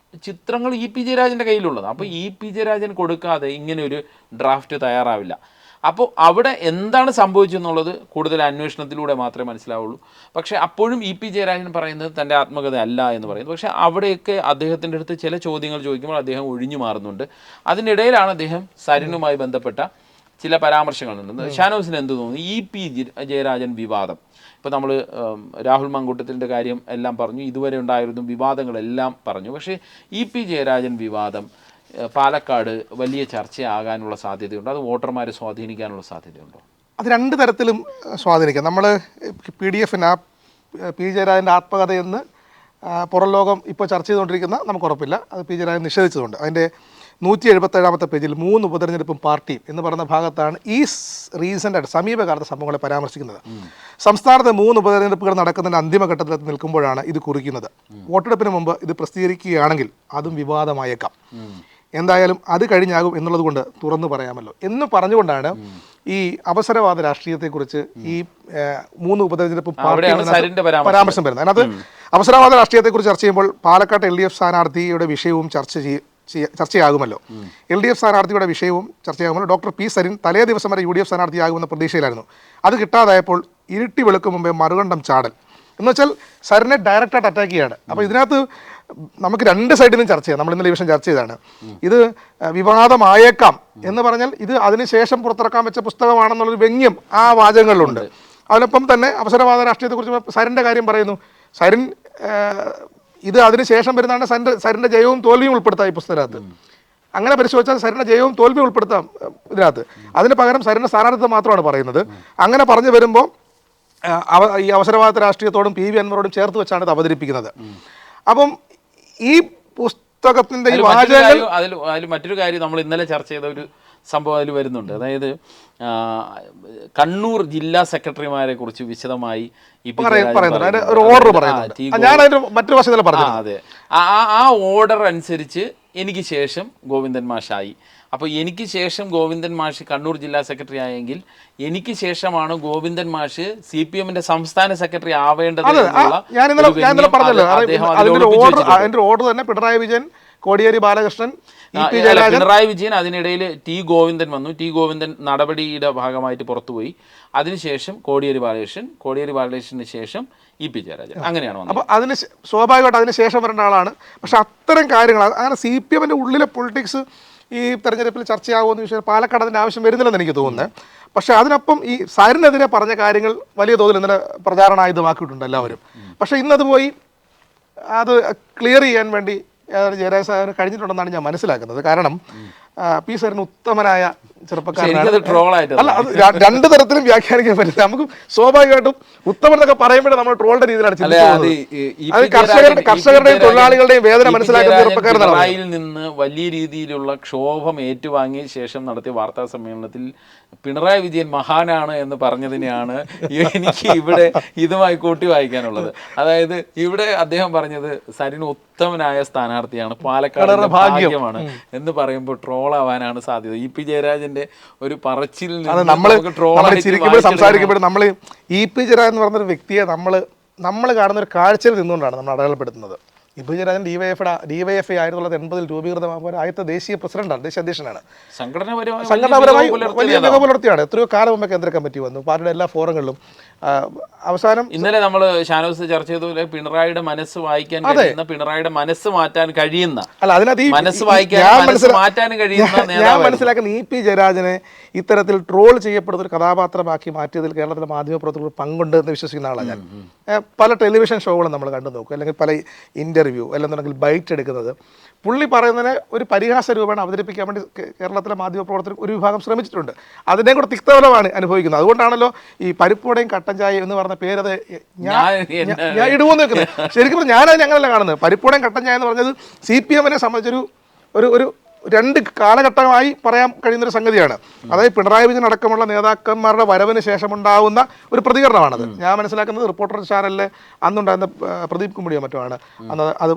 ചിത്രങ്ങൾ EP ജയരാജൻ്റെ കയ്യിലുള്ളതാണ്. അപ്പോൾ EP ജയരാജൻ കൊടുക്കാതെ ഇങ്ങനെ ഒരു ഡ്രാഫ്റ്റ് തയ്യാറാവില്ല. അപ്പോൾ അവിടെ എന്താണ് സംഭവിച്ചെന്നുള്ളത് കൂടുതൽ അന്വേഷണത്തിലൂടെ മാത്രമേ മനസ്സിലാവുള്ളൂ. പക്ഷേ അപ്പോഴും EP ജയരാജൻ പറയുന്നത് തൻ്റെ ആത്മകഥ അല്ല എന്ന് പറയുന്നത്. പക്ഷേ അവിടെയൊക്കെ അദ്ദേഹത്തിൻ്റെ അടുത്ത് ചില ചോദ്യങ്ങൾ ചോദിക്കുമ്പോൾ അദ്ദേഹം ഒഴിഞ്ഞു മാറുന്നുണ്ട്. അതിനിടയിലാണ് അദ്ദേഹം സരിനുമായി ബന്ധപ്പെട്ട ചില പരാമർശങ്ങൾ ഉണ്ട്. ഷാനോസിന് എന്ത് തോന്നുന്നു? EP ജയരാജൻ വിവാദം, ഇപ്പോൾ നമ്മൾ രാഹുൽ മാങ്കൂട്ടത്തിൻ്റെ കാര്യം എല്ലാം പറഞ്ഞു, ഇതുവരെ ഉണ്ടായിരുന്ന വിവാദങ്ങളെല്ലാം പറഞ്ഞു. പക്ഷേ EP ജയരാജൻ വിവാദം പാലക്കാട് വലിയ ചർച്ചയാകാനുള്ള സാധ്യതയുണ്ട്. അത് വോട്ടർമാരെ സ്വാധീനിക്കാനുള്ള സാധ്യതയുണ്ടോ? അത് 2 തരത്തിലും സ്വാധീനിക്കാം. നമ്മൾ PDF P ജയരാജൻ്റെ ആത്മകഥയെന്ന് പുറം ലോകം ഇപ്പോൾ ചർച്ച ചെയ്തുകൊണ്ടിരിക്കുന്ന നമുക്ക് ഉറപ്പില്ല, അത് പി ജയരാജൻ നിഷേധിച്ചതുകൊണ്ട്. അതിൻ്റെ 177 പേജിൽ 3 ഉപതെരഞ്ഞെടുപ്പും പാർട്ടിയും എന്ന് പറയുന്ന ഭാഗത്താണ് ഈ റീസെൻ്റായിട്ട് സമീപകാലത്തെ സംഭവങ്ങളെ പരാമർശിക്കുന്നത്. സംസ്ഥാനത്ത് 3 ഉപതെരഞ്ഞെടുപ്പുകൾ നടക്കുന്നതിൻ്റെ അന്തിമഘട്ടത്തിൽ നിൽക്കുമ്പോഴാണ് ഇത് കുറിക്കുന്നത്. വോട്ടെടുപ്പിന് മുമ്പ് ഇത് പ്രസിദ്ധീകരിക്കുകയാണെങ്കിൽ അതും വിവാദമായേക്കാം. എന്തായാലും അത് കഴിഞ്ഞാകും എന്നുള്ളത് കൊണ്ട് തുറന്നു പറയാമല്ലോ എന്ന് പറഞ്ഞുകൊണ്ടാണ് ഈ അവസരവാദ രാഷ്ട്രീയത്തെക്കുറിച്ച് ഈ 3 ഉപതെരഞ്ഞെടുപ്പും പരാമർശം വരുന്നത്. അതിനകത്ത് അവസരവാദ രാഷ്ട്രീയത്തെക്കുറിച്ച് ചർച്ച ചെയ്യുമ്പോൾ പാലക്കാട്ട് LDF സ്ഥാനാർത്ഥിയുടെ വിഷയവും ചർച്ചയാകുമല്ലോ. LDF സ്ഥാനാർത്ഥിയുടെ വിഷയവും ചർച്ചയാകുമല്ലോ. ഡോക്ടർ പി സരിൻ തലേ ദിവസം വരെ UDF സ്ഥാനാർത്ഥിയാകുമെന്ന പ്രതീക്ഷയിലായിരുന്നു. അത് കിട്ടാതായപ്പോൾ ഇരുട്ടി വെളുക്കും മുമ്പേ മറുകണ്ഠം ചാടൽ എന്ന് വെച്ചാൽ സരിനെ ഡയറക്റ്റായിട്ട് അറ്റാക്ക് ചെയ്യാണ്. അപ്പോൾ ഇതിനകത്ത് നമുക്ക് 2 സൈഡിൽ നിന്നും ചർച്ച ചെയ്യാം. നമ്മൾ ഇന്നലെ ഈ വിഷയം ചർച്ച ചെയ്താണ്. ഇത് വിവാദമായേക്കാം എന്ന് പറഞ്ഞാൽ ഇത് അതിനുശേഷം പുറത്തിറക്കാൻ വെച്ച പുസ്തകമാണെന്നുള്ളൊരു വ്യംഗ്യം ആ വാചകങ്ങളിലുണ്ട്. അതിനൊപ്പം തന്നെ അവസരവാദ രാഷ്ട്രീയത്തെക്കുറിച്ച് സരിൻ്റെ കാര്യം പറയുന്നു. സരിൻ ഇത് അതിനുശേഷം വരുന്നതാണ് സരിൻ്റെ ജയവും തോൽവിയും ഉൾപ്പെടുത്താം ഈ പുസ്തകത്തിനകത്ത്. അങ്ങനെ പരിശോധിച്ചാൽ സരിൻ്റെ ജയവും തോൽവിയും ഉൾപ്പെടുത്താം ഇതിനകത്ത്. അതിന് പകരം സരിൻ്റെ സ്ഥാനാർത്ഥിത്വം മാത്രമാണ് പറയുന്നത്. അങ്ങനെ പറഞ്ഞു വരുമ്പോൾ ഈ അവസരവാദ രാഷ്ട്രീയത്തോടും PV അൻവറോടും ചേർത്ത് വെച്ചാണ് ഇത് അവതരിപ്പിക്കുന്നത്. അപ്പം ഈ പുസ്തകത്തിൻ്റെ ഈ വാചകങ്ങൾ അതിൽ മറ്റൊരു കാര്യം നമ്മൾ ഇന്നലെ ചർച്ച ചെയ്ത ഒരു സംഭവം അതിൽ വരുന്നുണ്ട്. അതായത് കണ്ണൂർ ജില്ലാ സെക്രട്ടറിമാരെ കുറിച്ച് വിശദമായി ഒരു ഓർഡർ പറയുന്നുണ്ട്. അതെ, ആ ഓർഡർ അനുസരിച്ച് എനിക്ക് ശേഷം ഗോവിന്ദൻ മാഷായി. അപ്പോൾ എനിക്ക് ശേഷം ഗോവിന്ദൻ മാഷ് കണ്ണൂർ ജില്ലാ സെക്രട്ടറി ആയെങ്കിൽ എനിക്ക് ശേഷമാണ് ഗോവിന്ദൻ മാഷ് CPM-ന്റെ സംസ്ഥാന സെക്രട്ടറി ആവേണ്ടത്. അതിന്റെ ഓർഡർ തന്നെ പിണറായി വിജയൻ, കോടിയേരി ബാലകൃഷ്ണൻ, പിണറായി വിജയൻ, അതിനിടയിൽ T ഗോവിന്ദൻ വന്നു. T ഗോവിന്ദൻ നടപടിയുടെ ഭാഗമായിട്ട് പുറത്തുപോയി. അതിനുശേഷം കോടിയേരി ബാലകൃഷ്ണന് ശേഷം EP ജയരാജൻ, അങ്ങനെയാണ് വന്നത്. അപ്പോൾ അതിന് സ്വാഭാവികമായിട്ട് അതിന് ശേഷം വരേണ്ട ആളാണ്. പക്ഷെ അത്തരം കാര്യങ്ങൾ അങ്ങനെ CPM-ന്റെ ഉള്ളിലെ പൊളിറ്റിക്സ് ഈ തെരഞ്ഞെടുപ്പിൽ ചർച്ചയാകുമെന്ന് ചോദിച്ചാൽ പാലക്കാട് അതിൻ്റെ ആവശ്യം വരുന്നില്ലെന്ന് എനിക്ക് തോന്നുന്നത്. പക്ഷേ അതിനൊപ്പം ഈ സരിനെതിരെ പറഞ്ഞ കാര്യങ്ങൾ വലിയ തോതിൽ ഇന്നലെ പ്രചാരണായുധമാക്കിയിട്ടുണ്ട് എല്ലാവരും. പക്ഷേ ഇന്നത് പോയി അത് ക്ലിയർ ചെയ്യാൻ വേണ്ടി ജയരാജ സാഹിബിന് കഴിഞ്ഞിട്ടുണ്ടെന്നാണ് ഞാൻ മനസ്സിലാക്കുന്നത്. കാരണം പി സരിന് ഉത്തമനായ ചെറുപ്പക്കാരനാണ്. അല്ല, അത് 2 തരത്തിലും വ്യാഖ്യാനിക്കാൻ പറ്റില്ല. നമുക്ക് സ്വാഭാവികമായിട്ടും ഉത്തമൻ എന്നൊക്കെ പറയുമ്പോഴേ നമ്മൾ ട്രോളിന്റെ രീതിയിലാണ് ചിന്തിക്കുന്നത്. കർഷകരുടെയും തൊഴിലാളികളുടെയും വേദന മനസ്സിലാക്കുന്ന ചെറുപ്പക്കാരനാണ്. നിന്ന് വലിയ രീതിയിലുള്ള ക്ഷോഭം ഏറ്റുവാങ്ങിയ ശേഷം നടത്തിയ വാർത്താ സമ്മേളനത്തിൽ പിണറായി വിജയൻ മഹാനാണ് എന്ന് പറഞ്ഞതിനെയാണ് എനിക്ക് ഇവിടെ ഇതുമായി കൂട്ടി വായിക്കാനുള്ളത്. അതായത് ഇവിടെ അദ്ദേഹം പറഞ്ഞത് സരിന് ഉത്തമനായ സ്ഥാനാർത്ഥിയാണ്, പാലക്കാട് ഭാഗ്യമാണ് എന്ന് പറയുമ്പോൾ ട്രോളാവാനാണ് സാധ്യത. EP ജയരാജന്റെ ഒരു പറച്ചിൽ സംസാരിക്കുമ്പോൾ നമ്മൾ EP ജയരാജൻ എന്ന് പറഞ്ഞൊരു വ്യക്തിയെ നമ്മൾ കാണുന്ന ഒരു കാഴ്ചയിൽ നിന്നുകൊണ്ടാണ് നമ്മൾ അടയാളപ്പെടുത്തുന്നത്. EP ജയരാജൻ DYFI 1980 രൂപീകൃതമാകുമ്പോൾ ആദ്യത്തെ ദേശീയ പ്രസിഡന്റാണ്, ദേശീയ അധ്യക്ഷനാണ്. സംഘടനാപരമായി വലിയ മികവ് പുലർത്തിയാണ്. എത്രയോ കാലം മുമ്പ് കേന്ദ്ര കമ്മിറ്റി വന്നു, പാർട്ടിയുടെ എല്ലാ ഫോറങ്ങളിലും. അവസാനം ഇന്നലെ നമ്മൾ ഷാനോസ് ചർച്ച ചെയ്തതുപോലെ പിണറായിയുടെ മനസ്സ് വായിക്കാൻ കഴിയുന്ന, പിണറായിയുടെ മനസ്സ് മാറ്റാൻ കഴിയുന്ന, അല്ല അതിനകത്ത് ഞാൻ മനസ്സിലാക്കുന്ന EP ജയരാജനെ ഇത്തരത്തിൽ ട്രോൾ ചെയ്യപ്പെടുന്ന ഒരു കഥാപാത്രമാക്കി മാറ്റിയതിൽ കേരളത്തിലെ മാധ്യമപ്രവർത്തകർ പങ്കുണ്ട് എന്ന് വിശ്വസിക്കുന്ന ആളാണ് ഞാൻ. പല ടെലിവിഷൻ ഷോകളും നമ്മൾ കണ്ടു നോക്കും, അല്ലെങ്കിൽ പല ഇന്റർവ്യൂ അല്ലെന്നുണ്ടെങ്കിൽ ബൈറ്റ് എടുക്കുന്നത് പുള്ളി പറയുന്നതിനെ ഒരു പരിഹാസ രൂപേണ അവതരിപ്പിക്കാൻ വേണ്ടി കേരളത്തിലെ മാധ്യമപ്രവർത്തകർ ഒരു വിഭാഗം ശ്രമിച്ചിട്ടുണ്ട്. അതിനെ കൂടെ തിക്തഫലമാണ് അനുഭവിക്കുന്നത്. അതുകൊണ്ടാണല്ലോ ഈ പരിപ്പുവടയും കട്ടൻ ചായ എന്ന് പറഞ്ഞ പേരത് ഞാൻ ഇടുവെന്ന് വെക്കുന്നത്. ശരിക്കും ഞാനതിന് അങ്ങനെയല്ല കാണുന്നത്. പരിപ്പുവടയും കട്ടൻ ചായ എന്ന് പറഞ്ഞത് CPM-നെ സംബന്ധിച്ചൊരു ഒരു 2 കാലഘട്ടമായി പറയാൻ കഴിയുന്നൊരു സംഗതിയാണ്. അതായത് പിണറായി വിജയൻ അടക്കമുള്ള നേതാക്കന്മാരുടെ വരവിന് ശേഷമുണ്ടാവുന്ന ഒരു പ്രതികരണമാണത്. ഞാൻ മനസ്സിലാക്കുന്നത് റിപ്പോർട്ടർ ചാനലിലെ അന്നുണ്ടായിരുന്ന പ്രദീപ് കുമ്പിടിയോ മറ്റോ ആണ് അന്ന് അത്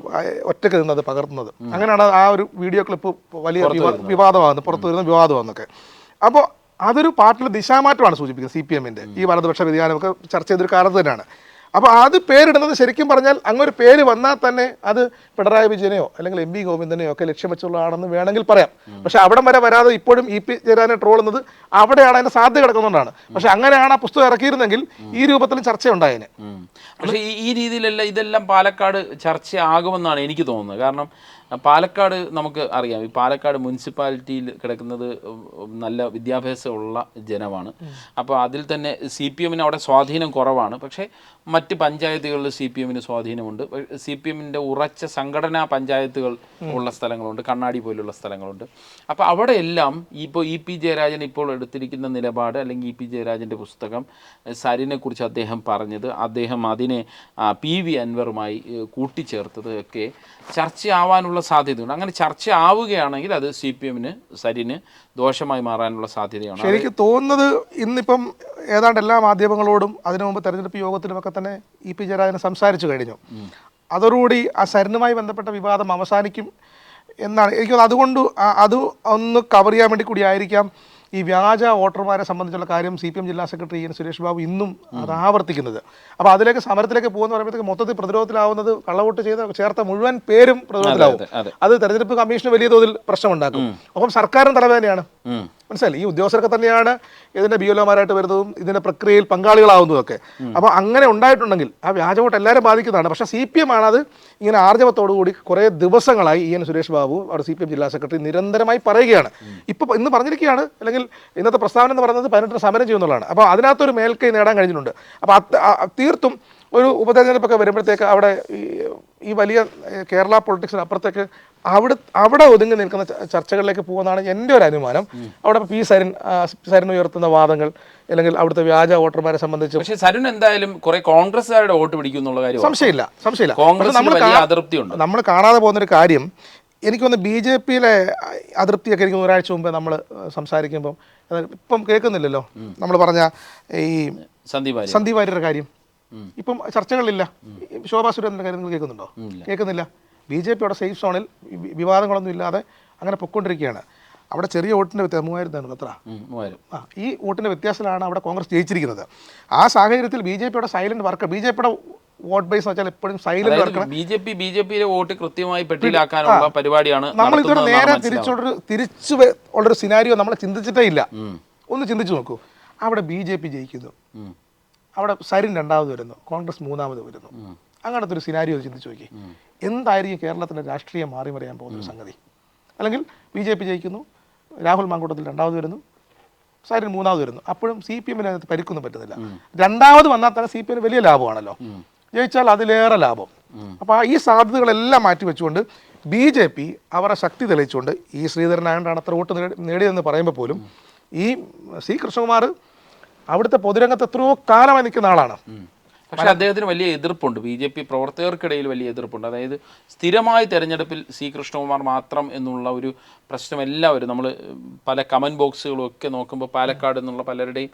ഒറ്റയ്ക്ക് നിന്ന് അത് പകർത്തുന്നത്. അങ്ങനെയാണ് ആ ഒരു വീഡിയോ ക്ലിപ്പ് വലിയ വിവാദമാകുന്നത്, പുറത്തു വരുന്ന വിവാദമാകുന്നൊക്കെ. അപ്പോൾ അതൊരു പാർട്ടിയുടെ ദിശാമാറ്റമാണ് സൂചിപ്പിക്കുന്നത്. CPM-ന്റെ ഈ വലതുപക്ഷ വ്യതിയാനമൊക്കെ ചർച്ച ചെയ്തൊരു കാലത്ത് തന്നെയാണ്. അപ്പോൾ അത് പേരിടുന്നത് ശരിക്കും പറഞ്ഞാൽ അങ്ങൊരു പേര് വന്നാൽ തന്നെ അത് പിണറായി വിജയനെയോ അല്ലെങ്കിൽ MP ഗോവിന്ദനെയോ ഒക്കെ ലക്ഷ്യം വെച്ചുള്ളതാണെന്ന് വേണമെങ്കിൽ പറയാം. പക്ഷെ അവിടം വരെ വരാതെ ഇപ്പോഴും EP ജയരാജനെ ട്രോൾ എന്നത് അവിടെയാണ് അതിന്റെ സാധ്യത കിടക്കുന്നുണ്ടാണ്. പക്ഷെ അങ്ങനെയാണ് ആ പുസ്തകം ഇറക്കിയിരുന്നെങ്കിൽ ഈ രൂപത്തിലും ചർച്ച ഉണ്ടായേനെ. പക്ഷേ ഈ രീതിയിലല്ല ഇതെല്ലാം പാലക്കാട് ചർച്ചയാകുമെന്നാണ് എനിക്ക് തോന്നുന്നത്. കാരണം പാലക്കാട് നമുക്ക് അറിയാം, ഈ പാലക്കാട് മുനിസിപ്പാലിറ്റിയിൽ കിടക്കുന്നത് നല്ല വിദ്യാഭ്യാസമുള്ള ജനമാണ്. അപ്പോൾ അതിൽ തന്നെ CPM-ന് അവിടെ സ്വാധീനം കുറവാണ്. പക്ഷേ മറ്റ് പഞ്ചായത്തുകളിൽ സി പി എമ്മിന് സ്വാധീനമുണ്ട്. സി പി എമ്മിൻ്റെ ഉറച്ച സംഘടനാ പഞ്ചായത്തുകൾ ഉള്ള സ്ഥലങ്ങളുണ്ട്, കണ്ണാടി പോലുള്ള സ്ഥലങ്ങളുണ്ട്. അപ്പോൾ അവിടെയെല്ലാം ഇപ്പോൾ ഇ പി ജയരാജൻ ഇപ്പോൾ എടുത്തിരിക്കുന്ന നിലപാട്, അല്ലെങ്കിൽ ഇ പി ജയരാജൻ്റെ പുസ്തകം, സരിനെ കുറിച്ച് അദ്ദേഹം പറഞ്ഞത്, അദ്ദേഹം അതിനെ പി വി അൻവറുമായി കൂട്ടിച്ചേർത്തത് ഒക്കെ ചർച്ചയാവാനുള്ള സാധ്യതയുണ്ട്. അങ്ങനെ ചർച്ച ആവുകയാണെങ്കിൽ അത് സി പി എമ്മിന്, സരിന് ദോഷമായി മാറാനുള്ള സാധ്യതയാണ്. എനിക്ക് തോന്നുന്നത് ഇന്നിപ്പം ഏതാണ്ട് എല്ലാ മാധ്യമങ്ങളോടും അതിനു മുമ്പ് തെരഞ്ഞെടുപ്പ് യോഗത്തിലുമൊക്കെ തന്നെ ഇ പി ജയരാജൻ സംസാരിച്ചു കഴിഞ്ഞു. അതോടുകൂടി ആ സരിനുമായി ബന്ധപ്പെട്ട വിവാദം അവസാനിക്കും എന്നാണ് എനിക്ക് തോന്നുന്നത്. അതുകൊണ്ട് അത് ഒന്ന് കവർ ചെയ്യാൻ വേണ്ടി കൂടിയായിരിക്കാം ഈ വ്യാജ വോട്ടർമാരെ സംബന്ധിച്ചുള്ള കാര്യം സി പി എം ജില്ലാ സെക്രട്ടറി എൻ സുരേഷ് ബാബു ഇന്നും അത് ആവർത്തിക്കുന്നത്. അപ്പോൾ അതിലേക്ക് സമരത്തിലേക്ക് പോകുന്ന പറയുമ്പോഴത്തേക്ക് മൊത്തത്തിൽ പ്രതിരോധത്തിലാവുന്നത് കള്ളവോട്ട് ചേർത്ത മുഴുവൻ പേരും പ്രതിരോധത്തിലാവും. അത് തെരഞ്ഞെടുപ്പ് കമ്മീഷന് വലിയ തോതിൽ പ്രശ്നമുണ്ടാക്കും. ഒപ്പം സർക്കാരും തലവേദനയാണ്. മനസ്സിലായി, ഈ ഉദ്യോഗസ്ഥരൊക്കെ തന്നെയാണ് ഇതിൻ്റെ ബിഒമാരായിട്ട് വരുന്നതും ഇതിൻ്റെ പ്രക്രിയയിൽ പങ്കാളികളാവുന്നതൊക്കെ. അപ്പോൾ അങ്ങനെ ഉണ്ടായിട്ടുണ്ടെങ്കിൽ ആ വ്യാജ വോട്ട് എല്ലാവരും ബാധിക്കുന്നതാണ്. പക്ഷേ സി പി എം ആണ് അത് ഇങ്ങനെ ആർജവത്തോടുകൂടി കുറേ ദിവസങ്ങളായി എൻ സുരേഷ് ബാബു അവിടെ സി പി എം ജില്ലാ സെക്രട്ടറി നിരന്തരമായി പറയുകയാണ്. ഇപ്പോൾ ഇന്ന് പറഞ്ഞിരിക്കുകയാണ്, അല്ലെങ്കിൽ ഇന്നത്തെ പ്രസ്താവന എന്ന് പറയുന്നത് 18 സമരം ചെയ്യുന്നുള്ളതാണ്. അപ്പോൾ അതിനകത്തൊരു മേൽക്കൈ നേടാൻ കഴിഞ്ഞിട്ടുണ്ട്. അപ്പോൾ തീർത്തും ഒരു ഉപതെരഞ്ഞെടുപ്പൊക്കെ വരുമ്പോഴത്തേക്ക് അവിടെ ഈ വലിയ കേരള പൊളിറ്റിക്സിന് അപ്പുറത്തേക്ക് അവിടെ ഒതുങ്ങി നിൽക്കുന്ന ചർച്ചകളിലേക്ക് പോകുന്നതാണ് എൻ്റെ ഒരു അനുമാനം. അവിടെ പി സരിൻ ഉയർത്തുന്ന വാദങ്ങൾ, അല്ലെങ്കിൽ അവിടുത്തെ വ്യാജ വോട്ടർമാരെ സംബന്ധിച്ച്. പക്ഷേ സരിൻ എന്തായാലും കുറെ കോൺഗ്രസ്സുകാരുടെ വോട്ട് പിടിക്കുന്നുള്ള കാര്യം സംശയമില്ല. നമ്മൾ കാണാതെ പോകുന്നൊരു കാര്യം, എനിക്ക് തോന്നുന്നു ബി ജെ പിയിലെ അതൃപ്തിയൊക്കെ എനിക്ക് ഒരാഴ്ച മുമ്പേ നമ്മൾ സംസാരിക്കുമ്പം ഇപ്പം കേൾക്കുന്നില്ലല്ലോ. നമ്മൾ പറഞ്ഞ ഈ സന്ദീപ് വാര്യരുടെ കാര്യം ഇപ്പം ചർച്ചകളില്ല. ശോഭാ സുരേന്ദ്രൻ്റെ കാര്യം നിങ്ങൾ കേൾക്കുന്നുണ്ടോ? കേൾക്കുന്നില്ല. ബി ജെ പിയുടെ സേഫ് സോണിൽ വിവാദങ്ങളൊന്നും ഇല്ലാതെ അങ്ങനെ പൊയ്ക്കൊണ്ടിരിക്കുകയാണ്. അവിടെ ചെറിയ വോട്ടിൻ്റെ വ്യത്യാസം 3000 എത്ര ഈ വോട്ടിൻ്റെ വ്യത്യാസത്തിലാണ് അവിടെ കോൺഗ്രസ് ജയിച്ചിരിക്കുന്നത്. ആ സാഹചര്യത്തിൽ ബി ജെ പിയുടെ സൈലന്റ് വർക്ക്, ബി ജെ പിയുടെ വോട്ട് ബേസ് വെച്ചാൽ എപ്പോഴും സൈലന്റ് വർക്ക്. ബി ജെ പിയിലെ വോട്ട് കൃത്യമായി പെട്ടിയിലാക്കാനുള്ള പരിപാടിയാണ്. നമ്മൾ ഇതൊരു നേരെ തിരിച്ചു ഉള്ളൊരു സിനാരിയോ നമ്മൾ ചിന്തിച്ചിട്ടേ ഇല്ല. ഒന്ന് ചിന്തിച്ചു നോക്കൂ. അവിടെ ബി ജെ പി ജയിക്കുന്നു, അവിടെ സരിൻ 2ാമത് വരുന്നു, കോൺഗ്രസ് 3ാമത് വരുന്നു. അങ്ങനത്തെ ഒരു സിനാരിയോ ചിന്തിച്ചു നോക്കി. എന്തായിരിക്കും കേരളത്തിൻ്റെ രാഷ്ട്രീയം മാറി മറിയാൻ പോകുന്നൊരു സംഗതി? അല്ലെങ്കിൽ ബി ജെ പി ജയിക്കുന്നു, രാഹുൽ മാങ്കൂട്ടത്തിൽ 2ാമത് വരുന്നു, സരിൻ 3ാമത് വരുന്നു. അപ്പോഴും സി പി എമ്മിന് അതിനകത്ത് പരിക്കൊന്നും പറ്റുന്നില്ല. 2ാമത് വന്നാൽ തന്നെ സി പി എമ്മിന് വലിയ ലാഭമാണല്ലോ, ജയിച്ചാൽ അതിലേറെ ലാഭം. അപ്പോൾ ഈ സാധ്യതകളെല്ലാം മാറ്റി വെച്ചുകൊണ്ട് ബി ജെ പി അവരുടെ ശക്തി തെളിയിച്ചുകൊണ്ട്, ഈ ശ്രീധരനായകൊണ്ടാണ് അത്ര വോട്ട് നേടിയതെന്ന് പറയുമ്പോൾ പോലും ഈ സി കൃഷ്ണകുമാർ അവിടുത്തെ പൊതുരംഗത്ത് എത്രയോ കാലമായി നിൽക്കുന്ന ആളാണ്. പക്ഷേ അദ്ദേഹത്തിന് വലിയ എതിർപ്പുണ്ട്, ബി ജെ പി പ്രവർത്തകർക്കിടയിൽ വലിയ എതിർപ്പുണ്ട്. അതായത് സ്ഥിരമായി തെരഞ്ഞെടുപ്പിൽ സി കൃഷ്ണകുമാർ മാത്രം എന്നുള്ള ഒരു പ്രശ്നം എല്ലാവരും, നമ്മൾ പല കമൻറ്റ് ബോക്സുകളും ഒക്കെ നോക്കുമ്പോൾ പാലക്കാട് എന്നുള്ള പലരുടെയും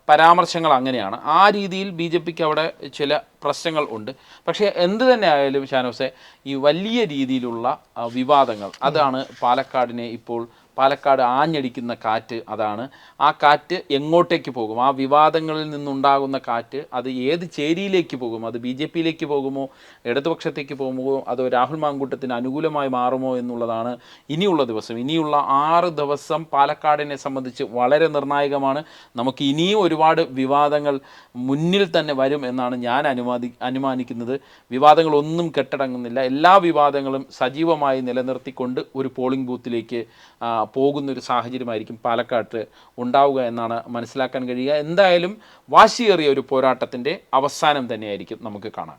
പരാമർശങ്ങൾ അങ്ങനെയാണ്. ആ രീതിയിൽ ബി ജെ പിക്ക് അവിടെ ചില പ്രശ്നങ്ങൾ ഉണ്ട്. പക്ഷേ എന്ത് തന്നെ ആയാലും ഷാനോസെ, ഈ വലിയ രീതിയിലുള്ള വിവാദങ്ങൾ, അതാണ് പാലക്കാടിനെ ഇപ്പോൾ പാലക്കാട് ആഞ്ഞടിക്കുന്ന കാറ്റ്. അതാണ് ആ കാറ്റ് എങ്ങോട്ടേക്ക് പോകും, ആ വിവാദങ്ങളിൽ നിന്നുണ്ടാകുന്ന കാറ്റ് അത് ഏത് ചേരിയിലേക്ക് പോകും, അത് ബി ജെ പിയിലേക്ക് പോകുമോ, ഇടതുപക്ഷത്തേക്ക് പോകുമോ, അതോ രാഹുൽ മാങ്കൂട്ടത്തിന് അനുകൂലമായി മാറുമോ എന്നുള്ളതാണ് ഇനിയുള്ള ദിവസം. ഇനിയുള്ള 6 ദിവസം പാലക്കാടിനെ സംബന്ധിച്ച് വളരെ നിർണായകമാണ്. നമുക്ക് ഇനിയും ഒരുപാട് വിവാദങ്ങൾ മുന്നിൽ തന്നെ വരും എന്നാണ് ഞാൻ അനുമാനിക്കുന്നത്. വിവാദങ്ങളൊന്നും കെട്ടടങ്ങുന്നില്ല. എല്ലാ വിവാദങ്ങളും സജീവമായി നിലനിർത്തിക്കൊണ്ട് ഒരു പോളിംഗ് ബൂത്തിലേക്ക് പോകുന്നൊരു സാഹചര്യമായിരിക്കും പാലക്കാട്ട് ഉണ്ടാവുക എന്നാണ് മനസ്സിലാക്കാൻ കഴിയുക. എന്തായാലും വാശിയേറിയ ഒരു പോരാട്ടത്തിൻ്റെ അവസാനം തന്നെയായിരിക്കും നമുക്ക് കാണാൻ.